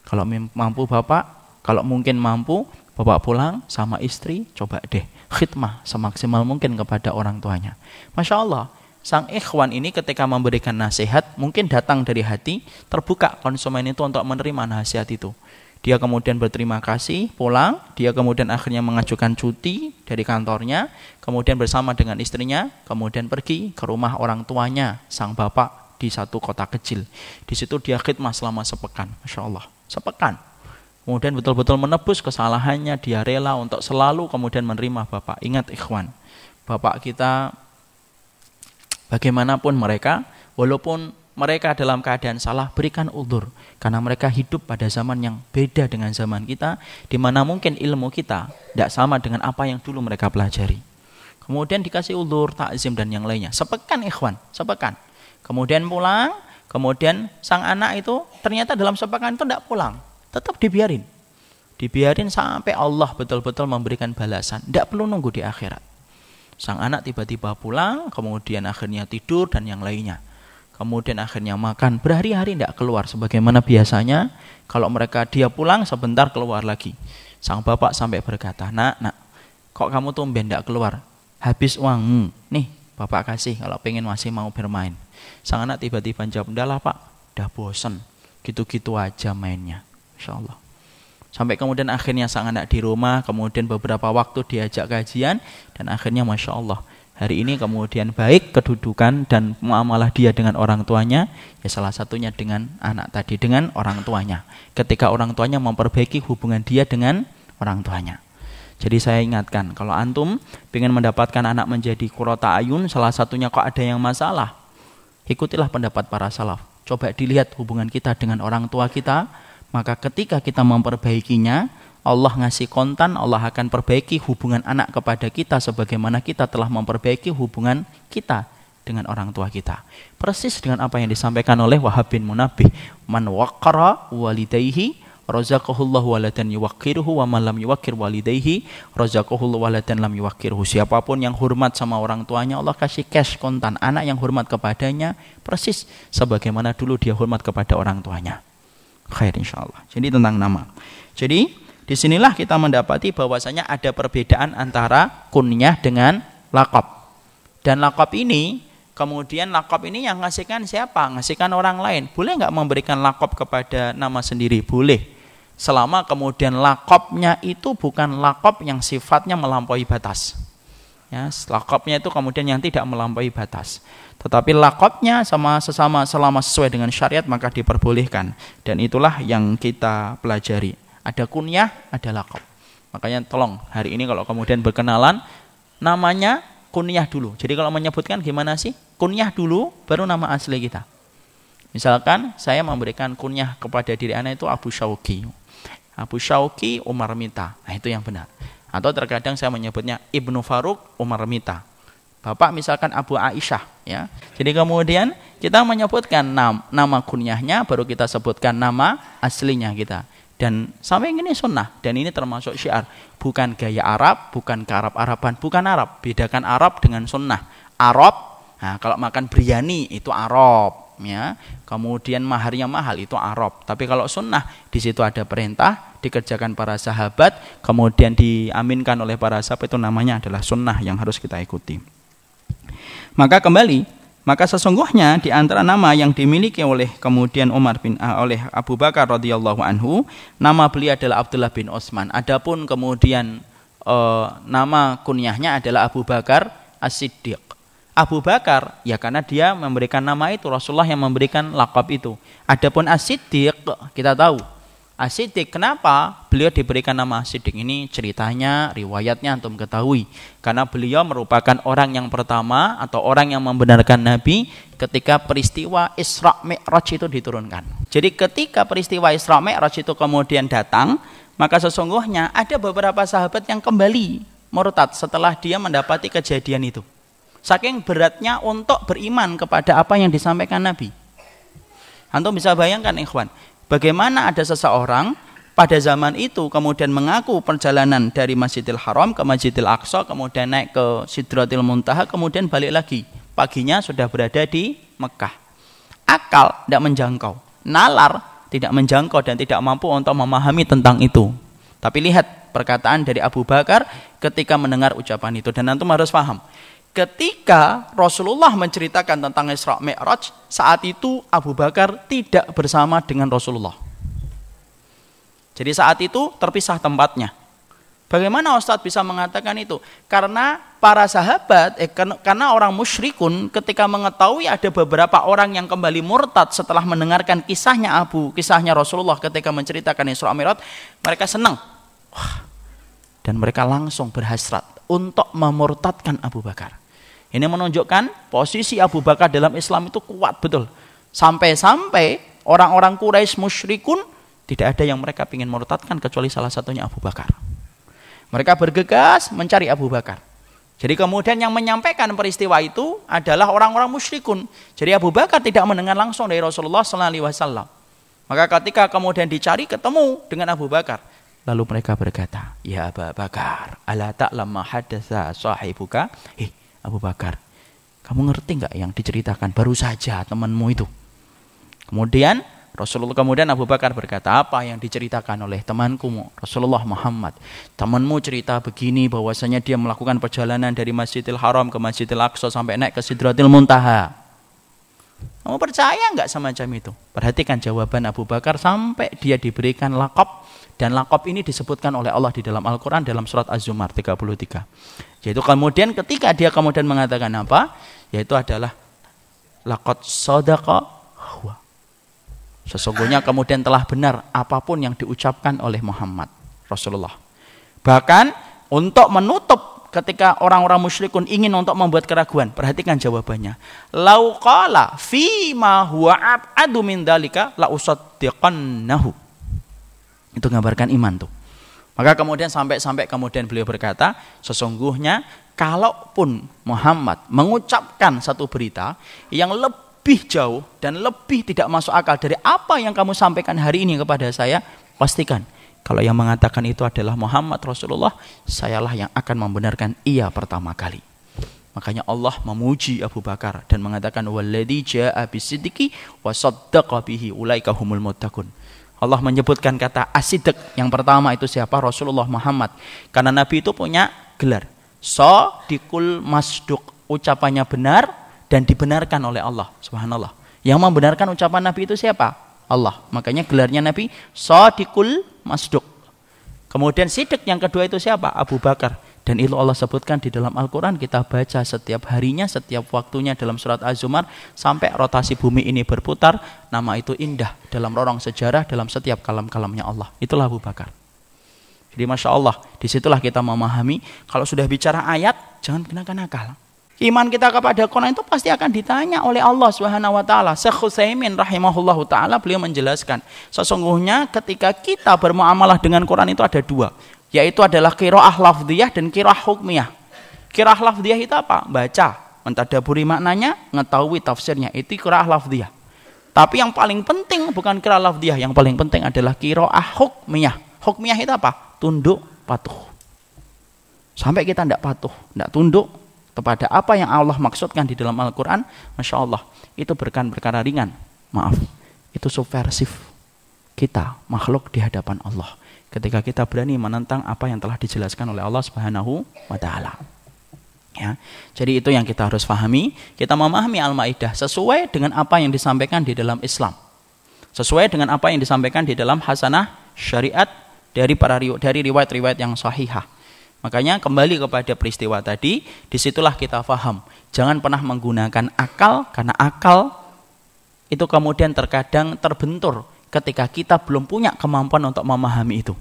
Kalau mampu Bapak, kalau mungkin mampu, Bapak pulang sama istri, coba deh khidmah semaksimal mungkin kepada orang tuanya. Masya Allah, sang ikhwan ini ketika memberikan nasihat, mungkin datang dari hati, terbuka konsumen itu untuk menerima nasihat itu. Dia kemudian berterima kasih, pulang, dia kemudian akhirnya mengajukan cuti dari kantornya, kemudian bersama dengan istrinya, kemudian pergi ke rumah orang tuanya, sang bapak di satu kota kecil. Di situ dia khidmah selama sepekan, Masya Allah, sepekan. Kemudian betul-betul menebus kesalahannya, dia rela untuk selalu kemudian menerima bapak. Ingat ikhwan, bapak kita bagaimanapun mereka, walaupun mereka dalam keadaan salah, berikan uzur. Karena mereka hidup pada zaman yang beda dengan zaman kita, di mana mungkin ilmu kita tidak sama dengan apa yang dulu mereka pelajari. Kemudian dikasih uzur, takzim dan yang lainnya. Sepekan ikhwan, sepekan. Kemudian pulang, kemudian sang anak itu ternyata dalam sepekan itu tidak pulang. Tetap dibiarin. Dibiarin sampai Allah betul-betul memberikan balasan. Tidak perlu nunggu di akhirat. Sang anak tiba-tiba pulang, kemudian akhirnya tidur dan yang lainnya. Kemudian akhirnya makan, berhari-hari tidak keluar. Sebagaimana biasanya, kalau dia pulang sebentar keluar lagi. Sang bapak sampai berkata, nak, kok kamu tumben tidak keluar? Habis uang, nih bapak kasih kalau pengen masih mau bermain. Sang anak tiba-tiba jawab, udahlah Pak, udah bosen. Gitu-gitu aja mainnya. Insya Allah. Sampai kemudian akhirnya sang anak di rumah, kemudian beberapa waktu diajak kajian, dan akhirnya Masya Allah, hari ini kemudian baik kedudukan dan muamalah dia dengan orang tuanya, ya salah satunya dengan anak tadi, dengan orang tuanya. Ketika orang tuanya memperbaiki hubungan dia dengan orang tuanya. Jadi saya ingatkan, kalau antum ingin mendapatkan anak menjadi qurrata ayun, salah satunya kok ada yang masalah, ikutilah pendapat para salaf. Coba dilihat hubungan kita dengan orang tua kita, maka ketika kita memperbaikinya, Allah ngasih kontan, Allah akan perbaiki hubungan anak kepada kita sebagaimana kita telah memperbaiki hubungan kita dengan orang tua kita. Persis dengan apa yang disampaikan oleh Wahab bin Munabbih, man waqqara walidayhi razaqahullahu waladan yuwaqqiruhu wa man lam yuwaqqir walidayhi razaqahullahu waladan lam yuwaqqirhu. Siapapun yang hormat sama orang tuanya, Allah kasih cash kontan. Anak yang hormat kepadanya persis sebagaimana dulu dia hormat kepada orang tuanya. Khair insyaallah. Jadi tentang nama. Jadi disinilah kita mendapati bahwasanya ada perbedaan antara kunyah dengan laqab. Dan laqab ini, kemudian laqab ini yang ngasihkan siapa? Ngasihkan orang lain. Boleh nggak memberikan laqab kepada nama sendiri? Boleh. Selama kemudian laqabnya itu bukan laqab yang sifatnya melampaui batas. Ya, laqabnya itu kemudian yang tidak melampaui batas. Tetapi laqabnya selama sesuai dengan syariat maka diperbolehkan. Dan itulah yang kita pelajari. Ada kunyah, ada laqab. Makanya tolong hari ini kalau kemudian berkenalan, namanya kunyah dulu. Jadi kalau menyebutkan gimana sih? Kunyah dulu, baru nama asli kita. Misalkan saya memberikan kunyah kepada diri anak itu Abu Syauqi. Abu Syauqi Umar Mita. Nah itu yang benar. Atau terkadang saya menyebutnya Ibnu Faruk Umar Mita. Bapak misalkan Abu Aisyah, ya. Jadi kemudian kita menyebutkan nama kunyahnya, baru kita sebutkan nama aslinya kita. Dan sampai ini sunnah, dan ini termasuk syiar. Bukan gaya Arab, bukan ke Arab-Araban, bukan Arab. Bedakan Arab dengan sunnah. Arab, nah kalau makan biryani itu Arab, ya. Kemudian maharnya mahal itu Arab. Tapi kalau sunnah, di situ ada perintah, dikerjakan para sahabat, kemudian diaminkan oleh para sahabat, itu namanya adalah sunnah yang harus kita ikuti. Maka sesungguhnya di antara nama yang dimiliki oleh kemudian oleh Abu Bakar radhiyallahu anhu, nama beliau adalah Abdullah bin Utsman. Adapun kemudian nama kunyahnya adalah Abu Bakar As-Siddiq. Abu Bakar ya karena dia memberikan nama itu, Rasulullah yang memberikan lakab itu. Adapun As-Siddiq, kita tahu As-Siddiq, kenapa beliau diberikan nama As-Siddiq? Ini ceritanya, riwayatnya antum ketahui. Karena beliau merupakan orang yang pertama atau orang yang membenarkan Nabi ketika peristiwa Isra Mi'raj itu diturunkan. Jadi ketika peristiwa Isra Mi'raj itu kemudian datang, maka sesungguhnya ada beberapa sahabat yang kembali murtad setelah dia mendapati kejadian itu. Saking beratnya untuk beriman kepada apa yang disampaikan Nabi. Antum bisa bayangkan ikhwan, bagaimana ada seseorang pada zaman itu kemudian mengaku perjalanan dari Masjidil Haram ke Masjidil Aqsa, kemudian naik ke Sidratil Muntaha, kemudian balik lagi. Paginya sudah berada di Mekah. Akal tidak menjangkau, nalar tidak menjangkau dan tidak mampu untuk memahami tentang itu. Tapi lihat perkataan dari Abu Bakar ketika mendengar ucapan itu, dan antum harus paham. Ketika Rasulullah menceritakan tentang Isra Mi'raj, saat itu Abu Bakar tidak bersama dengan Rasulullah. Jadi saat itu terpisah tempatnya. Bagaimana Ustadz bisa mengatakan itu? Karena para sahabat, karena orang musyrikun ketika mengetahui ada beberapa orang yang kembali murtad setelah mendengarkan kisahnya Rasulullah ketika menceritakan Isra Mi'raj, mereka senang. Dan mereka langsung berhasrat untuk memurtadkan Abu Bakar. Ini menunjukkan posisi Abu Bakar dalam Islam itu kuat betul. Sampai-sampai orang-orang Quraisy musyrikun tidak ada yang mereka ingin murtadkan kecuali salah satunya Abu Bakar. Mereka bergegas mencari Abu Bakar. Jadi kemudian yang menyampaikan peristiwa itu adalah orang-orang musyrikun. Jadi Abu Bakar tidak mendengar langsung dari Rasulullah SAW. Maka ketika kemudian dicari ketemu dengan Abu Bakar. Lalu mereka berkata, "Ya Abu Bakar, ala ta'lam ma hadatsa sahibuka?" Abu Bakar, kamu ngerti nggak yang diceritakan baru saja temanmu itu? Kemudian Abu Bakar berkata, apa yang diceritakan oleh temanku Rasulullah Muhammad? Temanmu cerita begini, bahwasanya dia melakukan perjalanan dari Masjidil Haram ke Masjidil Aqsa sampai naik ke Sidratil Muntaha. Kamu percaya nggak semacam itu? Perhatikan jawaban Abu Bakar sampai dia diberikan lakab. Dan lakab ini disebutkan oleh Allah di dalam Al-Quran dalam surat Az-Zumar 33. Yaitu kemudian ketika dia kemudian mengatakan apa? Yaitu adalah laqad sadaqa huwa. Sesungguhnya kemudian telah benar apapun yang diucapkan oleh Muhammad Rasulullah. Bahkan untuk menutup ketika orang-orang musyrikun ingin untuk membuat keraguan, perhatikan jawabannya. Lau qala fi ma huwa ab'adu min dzalika la usaddiqannahu. Itu gambarkan iman tuh. Maka kemudian sampai kemudian beliau berkata, sesungguhnya kalaupun Muhammad mengucapkan satu berita yang lebih jauh dan lebih tidak masuk akal dari apa yang kamu sampaikan hari ini kepada saya, pastikan kalau yang mengatakan itu adalah Muhammad Rasulullah, sayalah yang akan membenarkan ia pertama kali. Makanya Allah memuji Abu Bakar dan mengatakan walladzi jaa'a bisidqi wa saddaqa bihi ulaika humul muttaqun. Allah menyebutkan kata As-Siddiq. Yang pertama itu siapa? Rasulullah Muhammad. Karena Nabi itu punya gelar Shadiqul Masduq. Ucapannya benar dan dibenarkan oleh Allah. Subhanallah. Yang membenarkan ucapan Nabi itu siapa? Allah. Makanya gelarnya Nabi Shadiqul Masduq. Kemudian Siddiq yang kedua itu siapa? Abu Bakar. Dan itu Allah sebutkan di dalam Al-Quran, kita baca setiap harinya, setiap waktunya dalam surat Az-Zumar, sampai rotasi bumi ini berputar, nama itu indah dalam lorong sejarah, dalam setiap kalam-kalamnya Allah. Itulah Abu Bakar. Jadi Masya Allah, disitulah kita memahami, kalau sudah bicara ayat, jangan kenakan akal. Iman kita kepada Quran itu pasti akan ditanya oleh Allah Subhanahu wa taala. Syekh Utsaimin rahimahullahu taala beliau menjelaskan, sesungguhnya ketika kita bermuamalah dengan Quran itu ada dua. Yaitu adalah qiraah lafdhiyah dan qiraah hukmiyah. Qiraah lafdhiyah itu apa? Baca, mentadaburi maknanya, mengetahui tafsirnya. Itu qiraah lafdhiyah. Tapi yang paling penting bukan qiraah lafdhiyah, yang paling penting adalah qiraah hukmiyah. Hukmiyah itu apa? Tunduk, patuh. Sampai kita tidak patuh, tidak tunduk kepada apa yang Allah maksudkan di dalam Al-Quran, Masya Allah, itu perkara ringan. Maaf, itu subversif kita, makhluk di hadapan Allah. Ketika kita berani menentang apa yang telah dijelaskan oleh Allah Subhanahu wa Ta'ala. Ya, jadi itu yang kita harus pahami. Kita memahami Al-Maidah sesuai dengan apa yang disampaikan di dalam Islam, sesuai dengan apa yang disampaikan di dalam hasanah syariat dari riwayat-riwayat yang sahihah. Makanya kembali kepada peristiwa tadi, disitulah kita paham. Jangan pernah menggunakan akal, karena akal itu kemudian terkadang terbentur ketika kita belum punya kemampuan untuk memahami itu.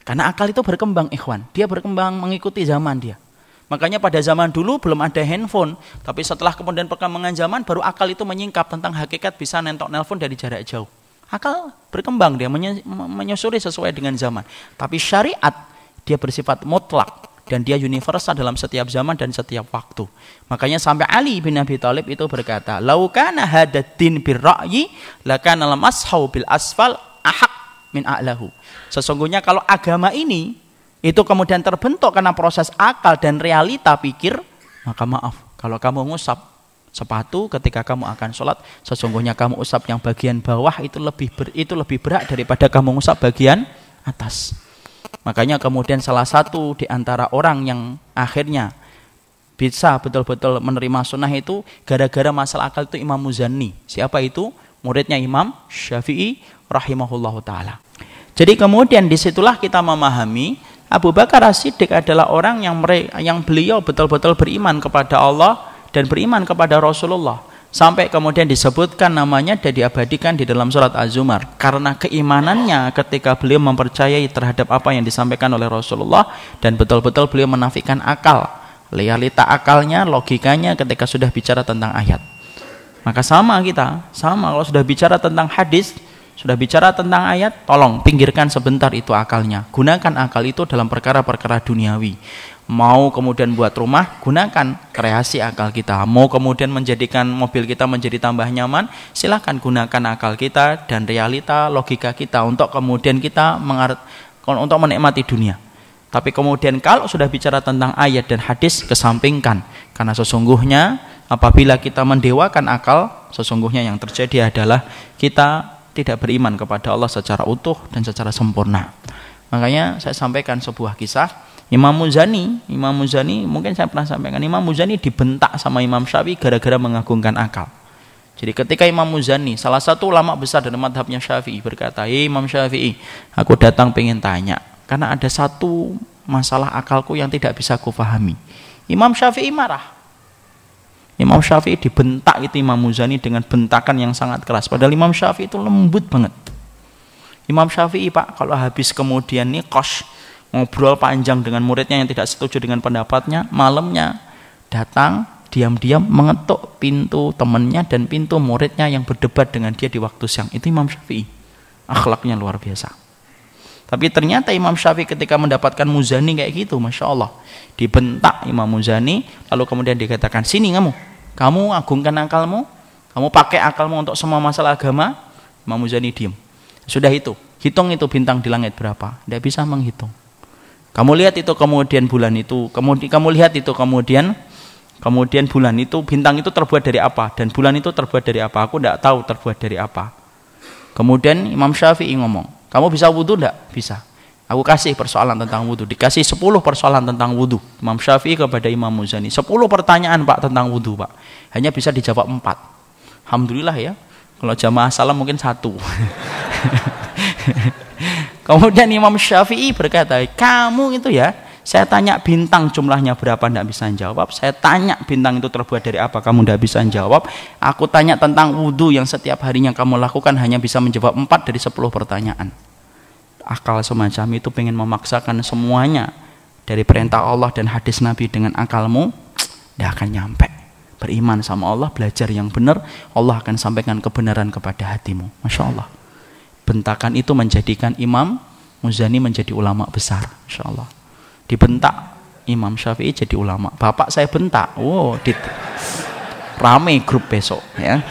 Karena akal itu berkembang, ikhwan. Dia berkembang mengikuti zaman dia. Makanya pada zaman dulu belum ada handphone, tapi setelah kemudian perkembangan zaman baru akal itu menyingkap tentang hakikat bisa nelpon dari jarak jauh. Akal berkembang, dia menyusuri sesuai dengan zaman. Tapi syariat dia bersifat mutlak dan dia universal dalam setiap zaman dan setiap waktu. Makanya sampai Ali bin Abi Thalib itu berkata, "Lau kana hadaddin birra'yi lakana al-mashu bil asfal ahaq min a'lahu." Sesungguhnya kalau agama ini itu kemudian terbentuk karena proses akal dan realita pikir, maka maaf, kalau kamu ngusap sepatu ketika kamu akan sholat, sesungguhnya kamu usap yang bagian bawah itu lebih berat daripada kamu ngusap bagian atas. Makanya kemudian salah satu di antara orang yang akhirnya bisa betul-betul menerima sunnah itu gara-gara masalah akal itu Imam Muzani. Siapa itu? Muridnya Imam Syafi'i rahimahullahu ta'ala. Jadi kemudian disitulah kita memahami Abu Bakar As-Siddiq adalah orang yang beliau betul-betul beriman kepada Allah dan beriman kepada Rasulullah. Sampai kemudian disebutkan namanya dan diabadikan di dalam surat Az-Zumar. Karena keimanannya ketika beliau mempercayai terhadap apa yang disampaikan oleh Rasulullah dan betul-betul beliau menafikan akal. Realita akalnya, logikanya ketika sudah bicara tentang ayat. Maka sama kalau sudah bicara tentang hadis, sudah bicara tentang ayat, tolong pinggirkan sebentar itu akalnya. Gunakan akal itu dalam perkara-perkara duniawi. Mau kemudian buat rumah, gunakan kreasi akal kita. Mau kemudian menjadikan mobil kita menjadi tambah nyaman, silakan gunakan akal kita dan realita logika kita untuk kemudian kita untuk menikmati dunia. Tapi kemudian kalau sudah bicara tentang ayat dan hadis, kesampingkan. Karena sesungguhnya apabila kita mendewakan akal, sesungguhnya yang terjadi adalah kita tidak beriman kepada Allah secara utuh dan secara sempurna. Makanya saya sampaikan sebuah kisah. Imam Muzani mungkin saya pernah sampaikan, Imam Muzani dibentak sama Imam Syafi'i gara-gara mengagungkan akal. Jadi ketika Imam Muzani, salah satu ulama besar dari madhabnya Syafi'i, berkata, Imam Syafi'i, aku datang pengen tanya, karena ada satu masalah akalku yang tidak bisa aku pahami. Imam Syafi'i marah. Imam Syafi'i dibentak itu Imam Muzani dengan bentakan yang sangat keras. Padahal Imam Syafi'i itu lembut banget. Imam Syafi'i, Pak, kalau habis kemudian niqash, ngobrol panjang dengan muridnya yang tidak setuju dengan pendapatnya, malamnya datang diam-diam mengetuk pintu temannya dan pintu muridnya yang berdebat dengan dia di waktu siang. Itu Imam Syafi'i. Akhlaknya luar biasa. Tapi ternyata Imam Syafi'i ketika mendapatkan Muzani kayak gitu, Masya Allah, dibentak Imam Muzani, lalu kemudian dikatakan, sini kamu agungkan akalmu, kamu pakai akalmu untuk semua masalah agama. Imam Muzani diam. Sudah itu, hitung itu bintang di langit berapa, tidak bisa menghitung. Kamu lihat itu kemudian bulan itu, kamu lihat itu kemudian bulan itu, bintang itu terbuat dari apa, dan bulan itu terbuat dari apa, aku tidak tahu terbuat dari apa. Kemudian Imam Syafi'i ngomong, kamu bisa wudu enggak? Bisa. Aku kasih persoalan tentang wudu. Dikasih 10 persoalan tentang wudu. Imam Syafi'i kepada Imam Muzani. 10 pertanyaan Pak tentang wudu Pak. Hanya bisa dijawab 4. Alhamdulillah ya. Kalau jamaah salam mungkin 1. Kemudian Imam Syafi'i berkata, kamu itu ya, saya tanya bintang jumlahnya berapa, tidak bisa jawab. Saya tanya bintang itu terbuat dari apa, kamu tidak bisa jawab. Aku tanya tentang wudu yang setiap harinya kamu lakukan, hanya bisa menjawab 4 dari 10 pertanyaan. Akal semacam itu pengen memaksakan semuanya dari perintah Allah dan hadis Nabi dengan akalmu, tidak akan nyampe. Beriman sama Allah, belajar yang benar, Allah akan sampaikan kebenaran kepada hatimu. Masya Allah. Bentakan itu menjadikan Imam Muzani menjadi ulama besar. Masya Allah. Dibentak Imam Syafi'i jadi ulama. Bapak saya bentak. Rame grup besok ya.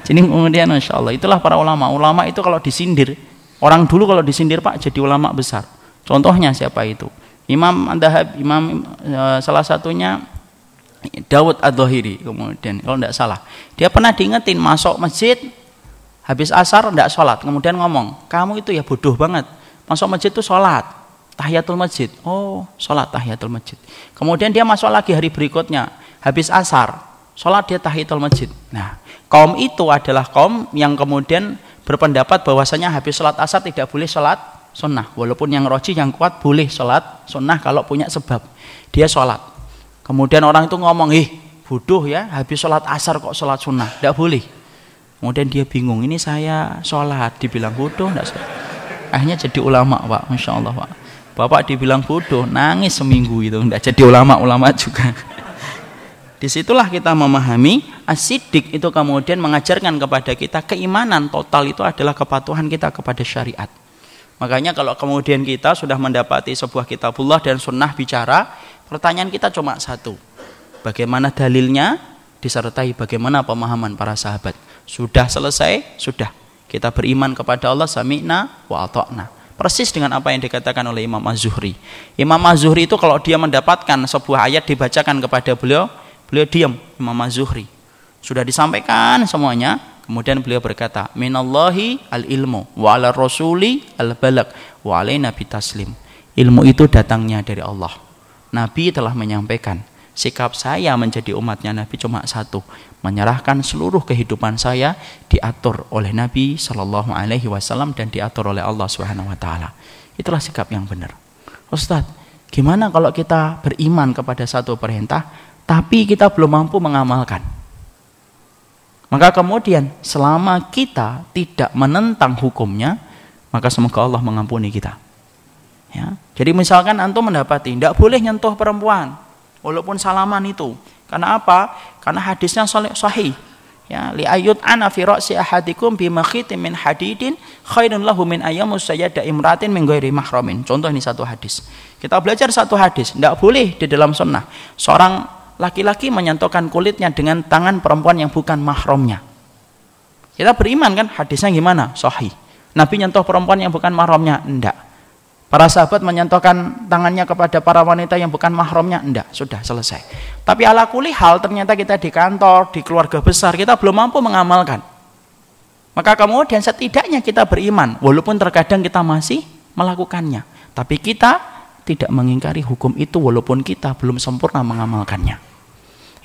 Jadi kemudian Masya Allah, itulah para ulama. Ulama itu kalau disindir, orang dulu kalau disindir Pak jadi ulama besar. Contohnya siapa itu? Imam Ad-Dhahab, salah satunya Dawud Ad-Dhahiri, kemudian kalau tidak salah. Dia pernah diingetin masuk masjid, habis asar tidak sholat, kemudian ngomong, kamu itu ya bodoh banget. Masuk masjid itu sholat, tahiyatul masjid. Oh, sholat tahiyatul masjid. Kemudian dia masuk lagi hari berikutnya, habis asar, sholat dia tahiyatul masjid. Nah, kaum itu adalah kaum yang kemudian berpendapat bahwasanya habis sholat asar tidak boleh sholat sunnah. Walaupun yang roji, yang kuat boleh sholat sunnah kalau punya sebab. Dia sholat. Kemudian orang itu ngomong, bodoh ya, habis sholat asar kok sholat sunnah. Tidak boleh. Kemudian dia bingung, ini saya sholat, dibilang bodoh, tidak sholat. Akhirnya jadi ulama Pak, Masya Allah Pak. Bapak dibilang bodoh, nangis seminggu itu, tidak jadi ulama juga. Disitulah kita memahami as-siddiq itu kemudian mengajarkan kepada kita keimanan total itu adalah kepatuhan kita kepada syariat. Makanya kalau kemudian kita sudah mendapati sebuah kitabullah dan sunnah bicara, pertanyaan kita cuma satu, bagaimana dalilnya disertai bagaimana pemahaman para sahabat. Sudah selesai, sudah. Kita beriman kepada Allah, sami'na wa ata'na. Persis dengan apa yang dikatakan oleh Imam Az-Zuhri. Imam Az-Zuhri itu kalau dia mendapatkan sebuah ayat dibacakan kepada beliau diam, Imam Az-Zuhri. Sudah disampaikan semuanya, kemudian beliau berkata, minallahi al-ilmu wa ala rasuli al-balag wa alaina bitaslim. Ilmu itu datangnya dari Allah. Nabi telah menyampaikan. Sikap saya menjadi umatnya Nabi cuma satu, menyerahkan seluruh kehidupan saya diatur oleh Nabi Shallallahu Alaihi Wasallam dan diatur oleh Allah Subhanahu Wa Taala. Itulah sikap yang benar. Ustadz, gimana kalau kita beriman kepada satu perintah, tapi kita belum mampu mengamalkan? Maka kemudian selama kita tidak menentang hukumnya, maka semoga Allah mengampuni kita. Ya. Jadi misalkan antum mendapati tidak boleh nyentuh perempuan, walaupun salaman itu. Karena apa? Karena hadisnya sahih. Ya, li ayut ana fi ra'si ahadikum bi makhitin min hadidin khairun lahu min ayyamus sayyada imratin min ghairi mahramin. Contoh ini satu hadis. Kita belajar satu hadis, tidak boleh di dalam sunnah seorang laki-laki menyentuhkan kulitnya dengan tangan perempuan yang bukan mahramnya. Kita beriman kan hadisnya gimana? Sahih. Nabi nyentuh perempuan yang bukan mahramnya? Enggak. Para sahabat menyentuhkan tangannya kepada para wanita yang bukan mahramnya? Enggak, sudah selesai. Tapi ala kulli hal ternyata kita di kantor, di keluarga besar, kita belum mampu mengamalkan. Maka kemudian setidaknya kita beriman, walaupun terkadang kita masih melakukannya. Tapi kita tidak mengingkari hukum itu walaupun kita belum sempurna mengamalkannya.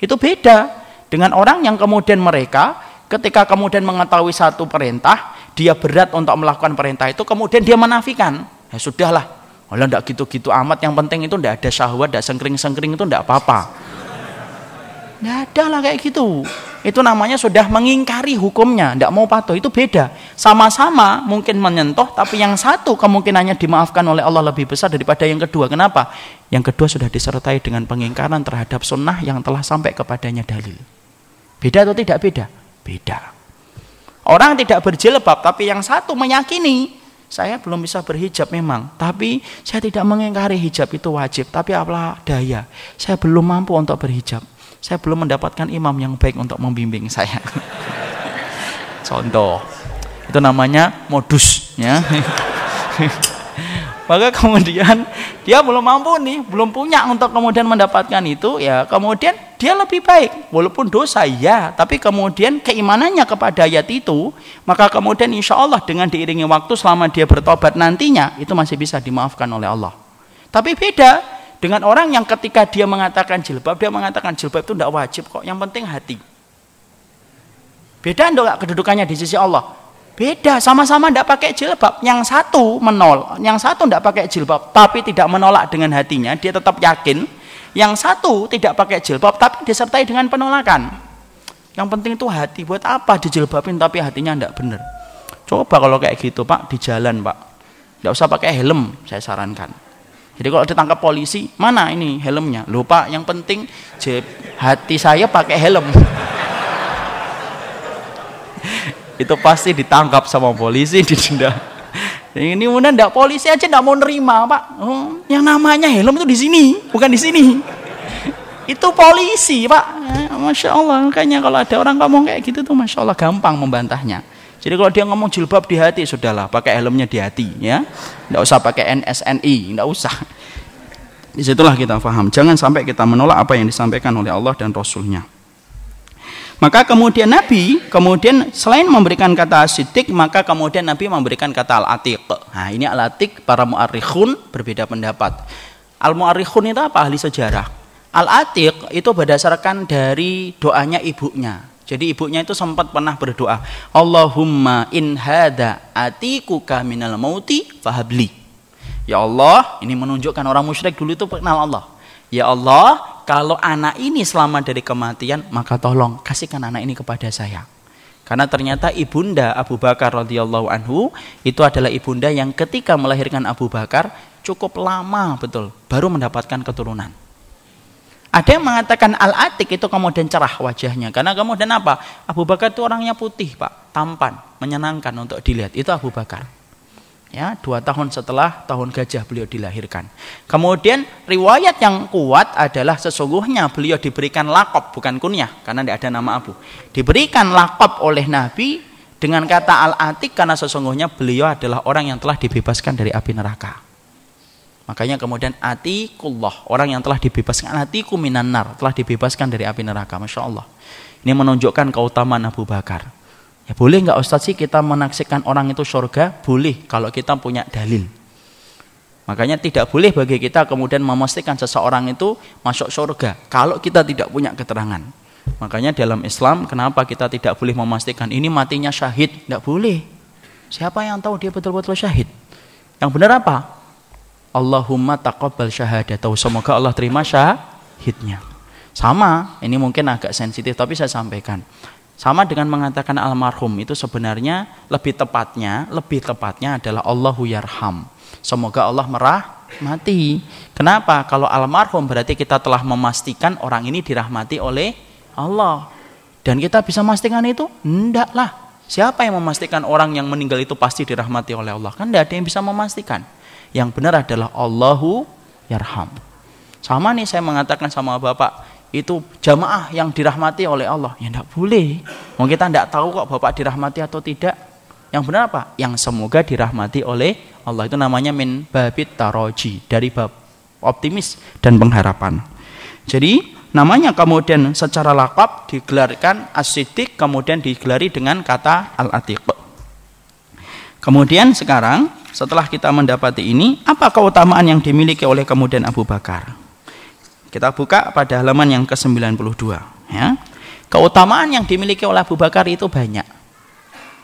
Itu beda dengan orang yang kemudian mereka ketika kemudian mengetahui satu perintah, dia berat untuk melakukan perintah itu, kemudian dia menafikan. Ya sudahlah, kalau tidak gitu-gitu amat, yang penting itu tidak ada syahwat, tidak sengkring-sengkring itu tidak apa-apa. Tidak ada lah kayak gitu. Itu namanya sudah mengingkari hukumnya, tidak mau patuh. Itu beda. Sama-sama mungkin menyentuh, tapi yang satu kemungkinannya dimaafkan oleh Allah lebih besar daripada yang kedua. Kenapa? Yang kedua sudah disertai dengan pengingkaran terhadap sunnah yang telah sampai kepadanya dalil. Beda atau tidak beda? Beda. Orang tidak berjilbab, tapi yang satu meyakini, saya belum bisa berhijab memang, tapi saya tidak mengingkari hijab itu wajib, tapi apalah daya, saya belum mampu untuk berhijab, saya belum mendapatkan imam yang baik untuk membimbing saya. Contoh, itu namanya modus, ya. Maka kemudian dia belum mampu nih, belum punya untuk kemudian mendapatkan itu, ya kemudian dia lebih baik, walaupun dosa ya, tapi kemudian keimanannya kepada ayat itu, maka kemudian insya Allah dengan diiringi waktu selama dia bertobat nantinya, itu masih bisa dimaafkan oleh Allah. Tapi beda dengan orang yang ketika dia mengatakan jilbab, dia mengatakan jilbab itu tidak wajib kok, yang penting hati. Beda enggak kedudukannya di sisi Allah? Beda, sama-sama tidak pakai jilbab. Yang satu menolak, yang satu tidak pakai jilbab, tapi tidak menolak dengan hatinya, dia tetap yakin. Yang satu tidak pakai jilbab, tapi disertai dengan penolakan. Yang penting itu hati. Buat apa dijilbabin tapi hatinya tidak benar? Coba kalau kayak gitu Pak, di jalan Pak, tidak usah pakai helm, saya sarankan. Jadi kalau ditangkap polisi, mana ini helmnya? Loh Pak, yang penting hati saya pakai helm. Itu pasti ditangkap sama polisi, didenda. Ini kemudian tidak, polisi aja tidak mau nerima Pak. Yang namanya helm itu di sini, bukan di sini. Itu polisi Pak. Masya Allah, makanya kalau ada orang ngomong kayak gitu tuh Masya Allah gampang membantahnya. Jadi kalau dia ngomong jilbab di hati, sudahlah pakai helmnya di hati ya. Enggak usah pakai NSNI, enggak usah. Disitulah kita paham. Jangan sampai kita menolak apa yang disampaikan oleh Allah dan Rasulnya. Maka kemudian Nabi, selain memberikan kata as-siddiq, maka kemudian Nabi memberikan kata al-atiq. Nah ini al-atiq, para mu'arrikhun berbeda pendapat. Al-mu'arrikhun itu apa? Ahli sejarah. Al-atiq itu berdasarkan dari doanya ibunya. Jadi ibunya itu sempat pernah berdoa, Allahumma in hadha atiquka minal mauti fahabli. Ya Allah, ini menunjukkan orang musyrik dulu itu kenal Allah. Ya Allah, kalau anak ini selamat dari kematian, maka tolong kasihkan anak ini kepada saya. Karena ternyata ibunda Abu Bakar radhiyallahu anhu itu adalah ibunda yang ketika melahirkan Abu Bakar cukup lama betul baru mendapatkan keturunan. Ada yang mengatakan al-atiq itu kemudian cerah wajahnya. Karena kemudian apa? Abu Bakar itu orangnya putih Pak, tampan, menyenangkan untuk dilihat. Itu Abu Bakar. Ya, 2 tahun setelah tahun gajah beliau dilahirkan. Kemudian riwayat yang kuat adalah sesungguhnya beliau diberikan laqab, bukan kunyah, karena tidak ada nama Abu. Diberikan laqab oleh Nabi dengan kata al-atiq karena sesungguhnya beliau adalah orang yang telah dibebaskan dari api neraka. Makanya kemudian atiqullah, orang yang telah dibebaskan, atiqu minan nar, telah dibebaskan dari api neraka. Masya Allah. Ini menunjukkan keutamaan Abu Bakar. Ya boleh nggak Ustaz sih kita menaksikan orang itu surga? Boleh kalau kita punya dalil. Makanya tidak boleh bagi kita kemudian memastikan seseorang itu masuk surga kalau kita tidak punya keterangan. Makanya dalam Islam kenapa kita tidak boleh memastikan ini matinya syahid? Tidak boleh. Siapa yang tahu dia betul-betul syahid? Yang benar apa? Allahumma taqabbal syahadatahu, semoga Allah terima syahidnya. Sama, ini mungkin agak sensitif tapi saya sampaikan. Sama dengan mengatakan almarhum itu sebenarnya lebih tepatnya adalah Allahu yarham. Semoga Allah merahmati. Kenapa? Kalau almarhum berarti kita telah memastikan orang ini dirahmati oleh Allah. Dan kita bisa memastikan itu? Enggak lah. Siapa yang memastikan orang yang meninggal itu pasti dirahmati oleh Allah? Kan tidak ada yang bisa memastikan. Yang benar adalah Allahu yarham. Sama nih saya mengatakan sama Bapak, itu jamaah yang dirahmati oleh Allah. Ya tidak boleh. Mungkin kita tidak tahu kok Bapak dirahmati atau tidak. Yang benar apa? Yang semoga dirahmati oleh Allah. Itu namanya min babit taroji, dari bab optimis dan pengharapan. Jadi namanya kemudian secara laqab digelarkan as-siddiq, kemudian digelari dengan kata al-atiq. Kemudian sekarang setelah kita mendapati ini, apa keutamaan yang dimiliki oleh kemudian Abu Bakar? Kita buka pada halaman yang ke-92 ya. Keutamaan yang dimiliki oleh Abu Bakar itu banyak.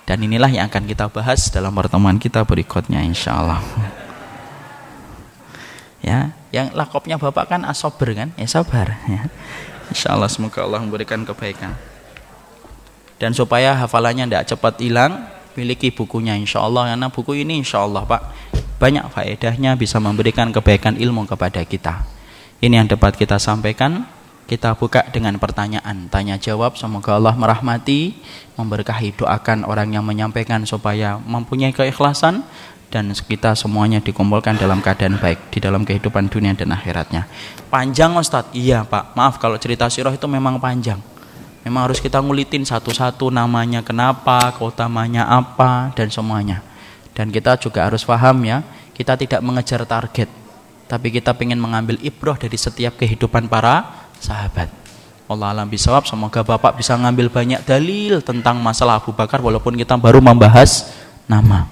Dan inilah yang akan kita bahas dalam pertemuan kita berikutnya insyaallah. Ya, yang laqabnya Bapak kan as-sabr kan? Ya sabar ya. Insyaallah semoga Allah memberikan kebaikan. Dan supaya hafalannya tidak cepat hilang, miliki bukunya insyaallah, karena buku ini insyaallah Pak banyak faedahnya, bisa memberikan kebaikan ilmu kepada kita. Ini yang dapat kita sampaikan. Kita buka dengan pertanyaan, tanya jawab. Semoga Allah merahmati, memberkahi, doakan orang yang menyampaikan supaya mempunyai keikhlasan dan kita semuanya dikumpulkan dalam keadaan baik di dalam kehidupan dunia dan akhiratnya. Panjang Ustadz? Iya Pak, maaf kalau cerita sirah itu memang panjang. Memang harus kita ngulitin satu-satu namanya kenapa, keutamanya apa, dan semuanya. Dan kita juga harus paham ya, kita tidak mengejar target, tapi kita ingin mengambil ibrah dari setiap kehidupan para sahabat. Allah alam bisawab. Semoga Bapak bisa ngambil banyak dalil tentang masalah Abu Bakar walaupun kita baru membahas nama.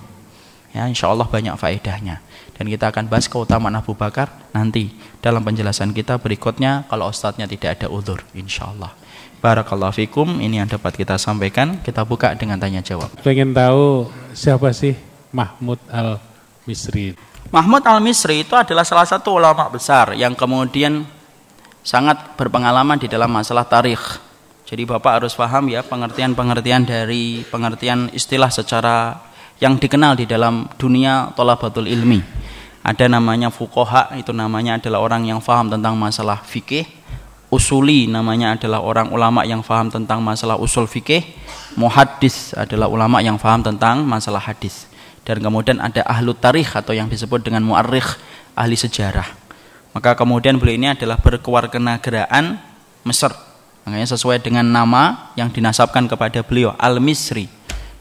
Ya, insya Allah banyak faedahnya. Dan kita akan bahas keutamaan Abu Bakar nanti dalam penjelasan kita berikutnya kalau ustadznya tidak ada udzur, insya Allah. Barakallahu fikum. Ini yang dapat kita sampaikan. Kita buka dengan tanya jawab. Pengen tahu siapa sih Mahmud Al-Misri? Mahmud Al-Misri itu adalah salah satu ulama besar yang kemudian sangat berpengalaman di dalam masalah tarikh. Jadi Bapak harus paham ya pengertian-pengertian dari pengertian istilah secara yang dikenal di dalam dunia thalabatul ilmi. Ada namanya fuqaha, itu namanya adalah orang yang paham tentang masalah fikih. Usuli namanya adalah orang ulama yang paham tentang masalah usul fikih. Muhaddis adalah ulama yang paham tentang masalah hadis. Dan kemudian ada ahlu tarikh atau yang disebut dengan mu'arrikh, ahli sejarah. Maka kemudian beliau ini adalah berkewarganegaraan Mesir. Makanya sesuai dengan nama yang dinasabkan kepada beliau, Al-Misri.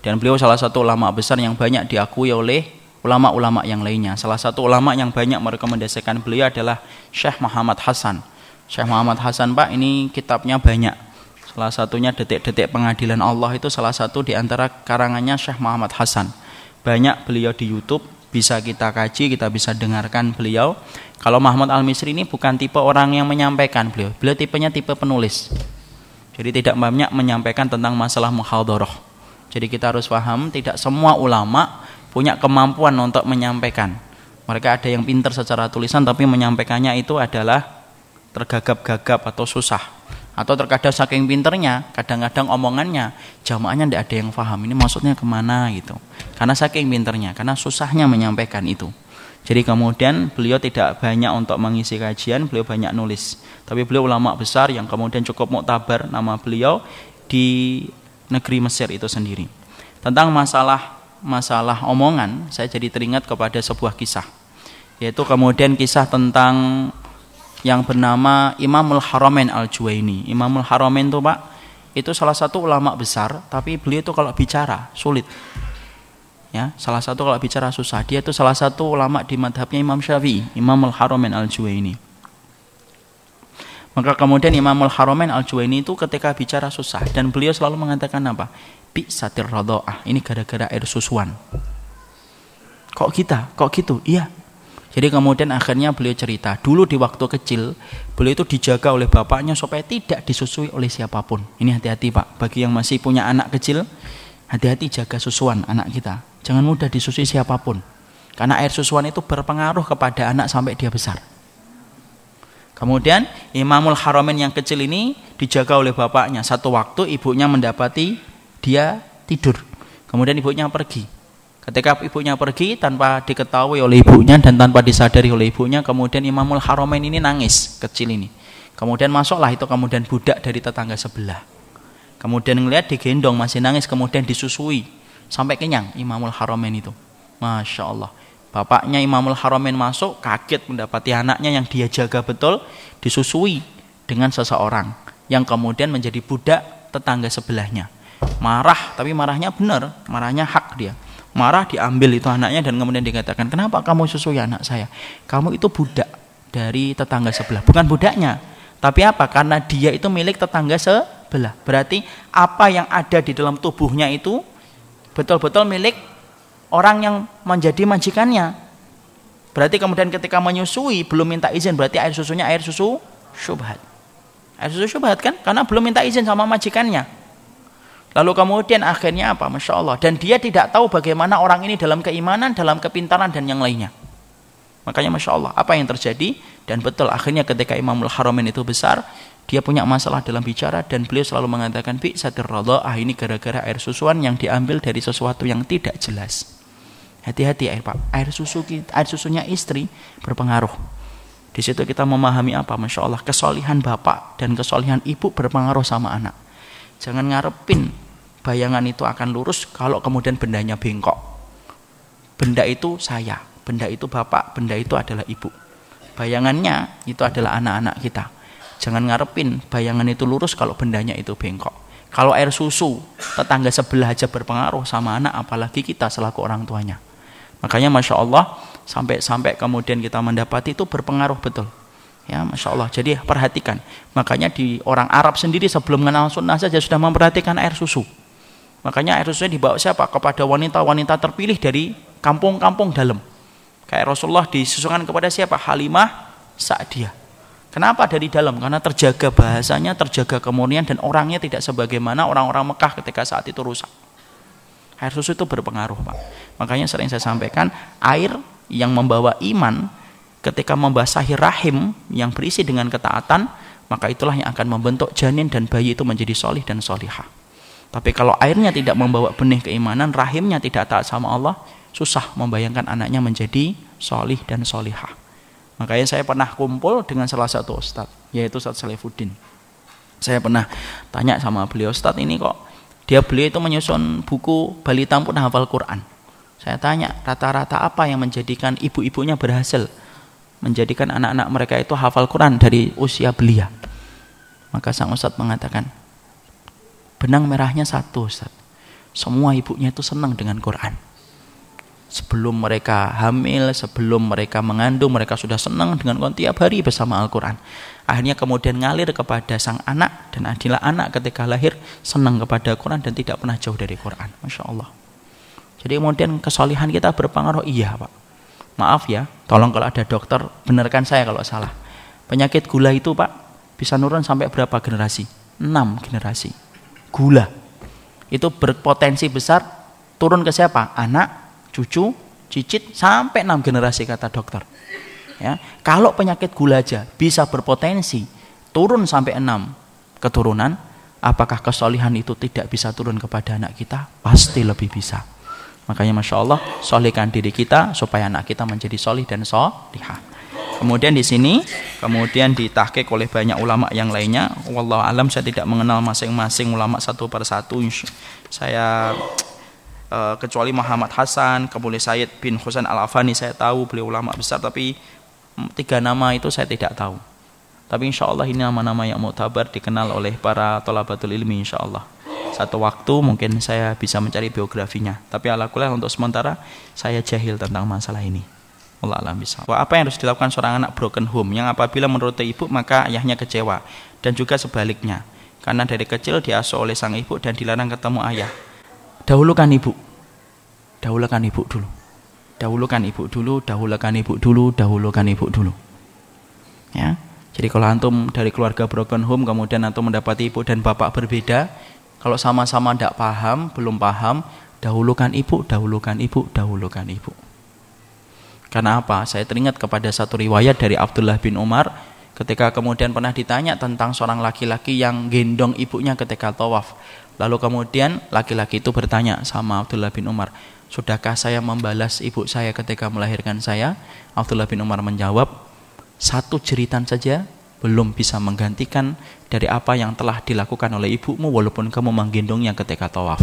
Dan beliau salah satu ulama besar yang banyak diakui oleh ulama-ulama yang lainnya. Salah satu ulama yang banyak merekomendasikan beliau adalah Syekh Muhammad Hasan. Syekh Muhammad Hasan, Pak, ini kitabnya banyak. Salah satunya Detik-Detik Pengadilan Allah, itu salah satu di antara karangannya Syekh Muhammad Hasan. Banyak beliau di YouTube, bisa kita kaji, kita bisa dengarkan beliau. Kalau Muhammad Al-Misri ini bukan tipe orang yang menyampaikan beliau. Beliau tipenya tipe penulis. Jadi tidak banyak menyampaikan tentang masalah muhadharah. Jadi kita harus paham, tidak semua ulama punya kemampuan untuk menyampaikan. Mereka ada yang pintar secara tulisan, tapi menyampaikannya itu adalah tergagap-gagap atau susah. Atau terkadang saking pinternya, kadang-kadang omongannya jamaahnya tidak ada yang paham. Ini maksudnya kemana gitu. Karena saking pinternya, karena susahnya menyampaikan itu. Jadi kemudian beliau tidak banyak untuk mengisi kajian, beliau banyak nulis. Tapi beliau ulama besar yang kemudian cukup muktabar nama beliau di negeri Mesir itu sendiri. Tentang masalah omongan, saya jadi teringat kepada sebuah kisah. Yaitu kemudian kisah tentang yang bernama Imamul Haramain Al-Juwaini. Imamul Haramain itu, Pak, itu salah satu ulama besar, tapi beliau itu kalau bicara sulit. Ya, salah satu kalau bicara susah. Dia itu salah satu ulama di madhabnya Imam Syafi'i, Imamul Haramain Al-Juwaini. Maka kemudian Imamul Haramain Al-Juwaini itu ketika bicara susah, dan beliau selalu mengatakan apa? Bi'satir radha'ah. Ini gara-gara air susuan. Kok gitu? Iya. Jadi kemudian akhirnya beliau cerita, dulu di waktu kecil beliau itu dijaga oleh bapaknya supaya tidak disusui oleh siapapun. Ini hati-hati, Pak, bagi yang masih punya anak kecil, hati-hati jaga susuan anak kita. Jangan mudah disusui siapapun, karena air susuan itu berpengaruh kepada anak sampai dia besar. Kemudian Imamul Haramain yang kecil ini dijaga oleh bapaknya. Satu waktu ibunya mendapati dia tidur, kemudian ibunya pergi. Ketika ibunya pergi tanpa diketahui oleh ibunya dan tanpa disadari oleh ibunya, kemudian Imamul Haramain ini nangis, kecil ini. Kemudian masuklah itu kemudian budak dari tetangga sebelah. Kemudian ngelihat digendong masih nangis, kemudian disusui sampai kenyang Imamul Haramain itu. Masya Allah. Bapaknya Imamul Haramain masuk, kaget mendapati anaknya yang dia jaga betul disusui dengan seseorang yang kemudian menjadi budak tetangga sebelahnya. Marah, tapi marahnya benar, marahnya hak dia. Marah, diambil itu anaknya dan kemudian dikatakan, kenapa kamu susui anak saya? Kamu itu budak dari tetangga sebelah. Bukan budaknya, tapi apa? Karena dia itu milik tetangga sebelah. Berarti apa yang ada di dalam tubuhnya itu betul-betul milik orang yang menjadi majikannya. Berarti kemudian ketika menyusui belum minta izin, berarti air susunya air susu syubhat. Air susu syubhat kan? Karena belum minta izin sama majikannya. Lalu kemudian akhirnya apa? Masya Allah. Dan dia tidak tahu bagaimana orang ini dalam keimanan, dalam kepintaran dan yang lainnya. Makanya Masya Allah, apa yang terjadi? Dan betul, akhirnya ketika Imamul Haramain itu besar, dia punya masalah dalam bicara dan beliau selalu mengatakan, bi'satir radha'ah, ini gara-gara air susuan yang diambil dari sesuatu yang tidak jelas. Hati-hati air susunya istri berpengaruh. Di situ kita memahami apa? Masya Allah, kesolihan bapak dan kesolihan ibu berpengaruh sama anak. Jangan ngarepin bayangan itu akan lurus kalau kemudian bendanya bengkok. Benda itu saya, benda itu bapak, benda itu adalah ibu. Bayangannya itu adalah anak-anak kita. Jangan ngarepin bayangan itu lurus kalau bendanya itu bengkok. Kalau air susu tetangga sebelah aja berpengaruh sama anak, apalagi kita selaku orang tuanya. Makanya Masya Allah, sampai kemudian kita mendapati itu berpengaruh betul. Ya, Masya Allah. Jadi perhatikan. Makanya di orang Arab sendiri sebelum mengenal sunnah saja sudah memperhatikan air susu. Makanya air susunya dibawa siapa? Kepada wanita-wanita terpilih dari kampung-kampung dalam. Kayak Rasulullah disusukan kepada siapa? Halimah Sa'diyah. Kenapa dari dalam? Karena terjaga bahasanya, terjaga kemurnian dan orangnya tidak sebagaimana orang-orang Mekah ketika saat itu rusak. Air susu itu berpengaruh, Pak. Makanya sering saya sampaikan, air yang membawa iman ketika membasahi rahim yang berisi dengan ketaatan, maka itulah yang akan membentuk janin dan bayi itu menjadi solih dan solihah. Tapi kalau airnya tidak membawa benih keimanan, rahimnya tidak taat sama Allah, susah membayangkan anaknya menjadi solih dan solihah. Makanya saya pernah kumpul dengan salah satu ustadz, yaitu Ustadz Saifuddin. Saya pernah tanya sama beliau, Ustadz ini kok beliau itu menyusun buku balita pun hafal Quran. Saya tanya, rata-rata apa yang menjadikan ibu-ibunya berhasil menjadikan anak-anak mereka itu hafal Quran dari usia belia? Maka sang ustadz mengatakan, benang merahnya satu Ustadz, semua ibunya itu senang dengan Quran. Sebelum mereka hamil, sebelum mereka mengandung, mereka sudah senang dengan Quran tiap hari bersama Al-Quran. Akhirnya kemudian ngalir kepada sang anak, dan adalah anak ketika lahir senang kepada Quran dan tidak pernah jauh dari Quran. Masya Allah. Jadi kemudian kesolihan kita berpengaruh. Iya Pak, maaf ya, tolong kalau ada dokter benarkan saya kalau salah. Penyakit gula itu Pak bisa nurun sampai berapa generasi? 6 generasi. Gula itu berpotensi besar turun ke siapa? Anak, cucu, cicit, sampai 6 generasi kata dokter. Ya, kalau penyakit gula aja bisa berpotensi turun sampai 6 keturunan, apakah kesolihan itu tidak bisa turun kepada anak kita? Pasti lebih bisa. Makanya Masya Allah, solihkan diri kita supaya anak kita menjadi solih dan solihah. Kemudian di sini kemudian ditahqiq oleh banyak ulama yang lainnya. Wallahu alam, saya tidak mengenal masing-masing ulama satu persatu. Saya kecuali Muhammad Hasan, kemudian Sayyid bin Husain Al-Afani saya tahu, beliau ulama besar, tapi 3 nama itu saya tidak tahu. Tapi insya Allah ini nama-nama yang mu'tabar, dikenal oleh para thalabatul ilmi insya Allah. Satu waktu mungkin saya bisa mencari biografinya, tapi ala-kullah untuk sementara saya jahil tentang masalah ini. Allah alam bisa. Apa yang harus dilakukan seorang anak broken home yang apabila menurut ibu maka ayahnya kecewa, dan juga sebaliknya, karena dari kecil diasuh oleh sang ibu dan dilarang ketemu ayah? Dahulukan ibu. Dahulukan ibu dulu. Dahulukan ibu dulu, dahulukan ibu dulu, dahulukan ibu dulu. Ya. Jadi kalau antum dari keluarga broken home kemudian antum mendapati ibu dan bapak berbeda, kalau sama-sama tidak paham, belum paham, dahulukan ibu, dahulukan ibu, dahulukan ibu. Karena apa? Saya teringat kepada satu riwayat dari Abdullah bin Umar ketika kemudian pernah ditanya tentang seorang laki-laki yang gendong ibunya ketika tawaf. Lalu kemudian laki-laki itu bertanya sama Abdullah bin Umar, sudahkah saya membalas ibu saya ketika melahirkan saya? Abdullah bin Umar menjawab, 1 jeritan saja belum bisa menggantikan dari apa yang telah dilakukan oleh ibumu walaupun kamu menggendongnya ketika tawaf.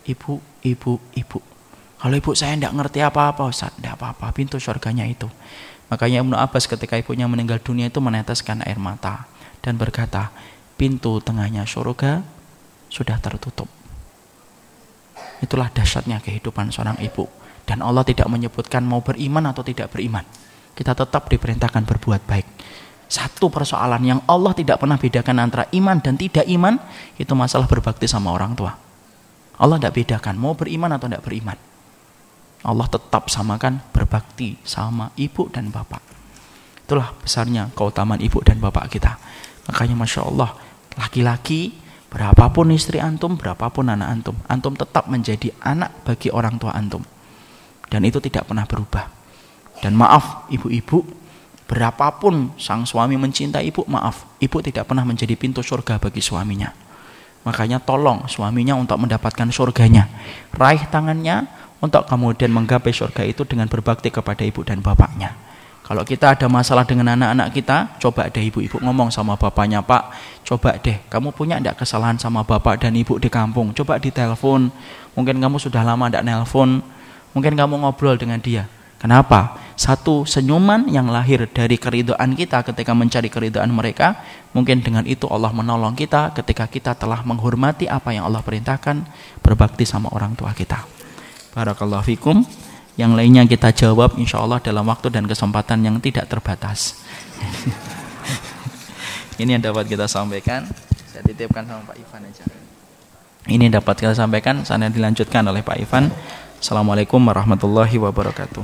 Ibu, ibu, ibu. Kalau ibu saya tidak ngerti apa-apa Ustaz, tidak apa-apa, pintu surganya itu. Makanya Ibnu Abbas ketika ibunya meninggal dunia itu meneteskan air mata dan berkata, pintu tengahnya surga sudah tertutup. Itulah dahsyatnya kehidupan seorang ibu. Dan Allah tidak menyebutkan mau beriman atau tidak beriman. Kita tetap diperintahkan berbuat baik. Satu persoalan yang Allah tidak pernah bedakan antara iman dan tidak iman, itu masalah berbakti sama orang tua. Allah tidak bedakan mau beriman atau tidak beriman. Allah tetap samakan berbakti sama ibu dan bapak. Itulah besarnya keutamaan ibu dan bapak kita. Makanya Masya Allah, laki-laki, berapapun istri antum, berapapun anak antum, antum tetap menjadi anak bagi orang tua antum. Dan itu tidak pernah berubah. Dan maaf ibu-ibu, berapapun sang suami mencintai ibu, maaf, ibu tidak pernah menjadi pintu surga bagi suaminya. Makanya tolong suaminya untuk mendapatkan surganya, raih tangannya untuk kemudian menggapai surga itu dengan berbakti kepada ibu dan bapaknya. Kalau kita ada masalah dengan anak-anak kita, coba deh ibu-ibu ngomong sama bapaknya, Pak, coba deh, kamu punya enggak kesalahan sama bapak dan ibu di kampung? Coba ditelepon, mungkin kamu sudah lama enggak nelpon, mungkin kamu ngobrol dengan dia. Kenapa? Satu senyuman yang lahir dari keridhaan kita ketika mencari keridhaan mereka, mungkin dengan itu Allah menolong kita ketika kita telah menghormati apa yang Allah perintahkan, berbakti sama orang tua kita. Barakallahu fikum. Yang lainnya kita jawab insya Allah dalam waktu dan kesempatan yang tidak terbatas. Ini yang dapat kita sampaikan. Saya titipkan sama Pak Ivan aja. Ini dapat kita sampaikan, sana dilanjutkan oleh Pak Ivan. Assalamualaikum warahmatullahi wabarakatuh.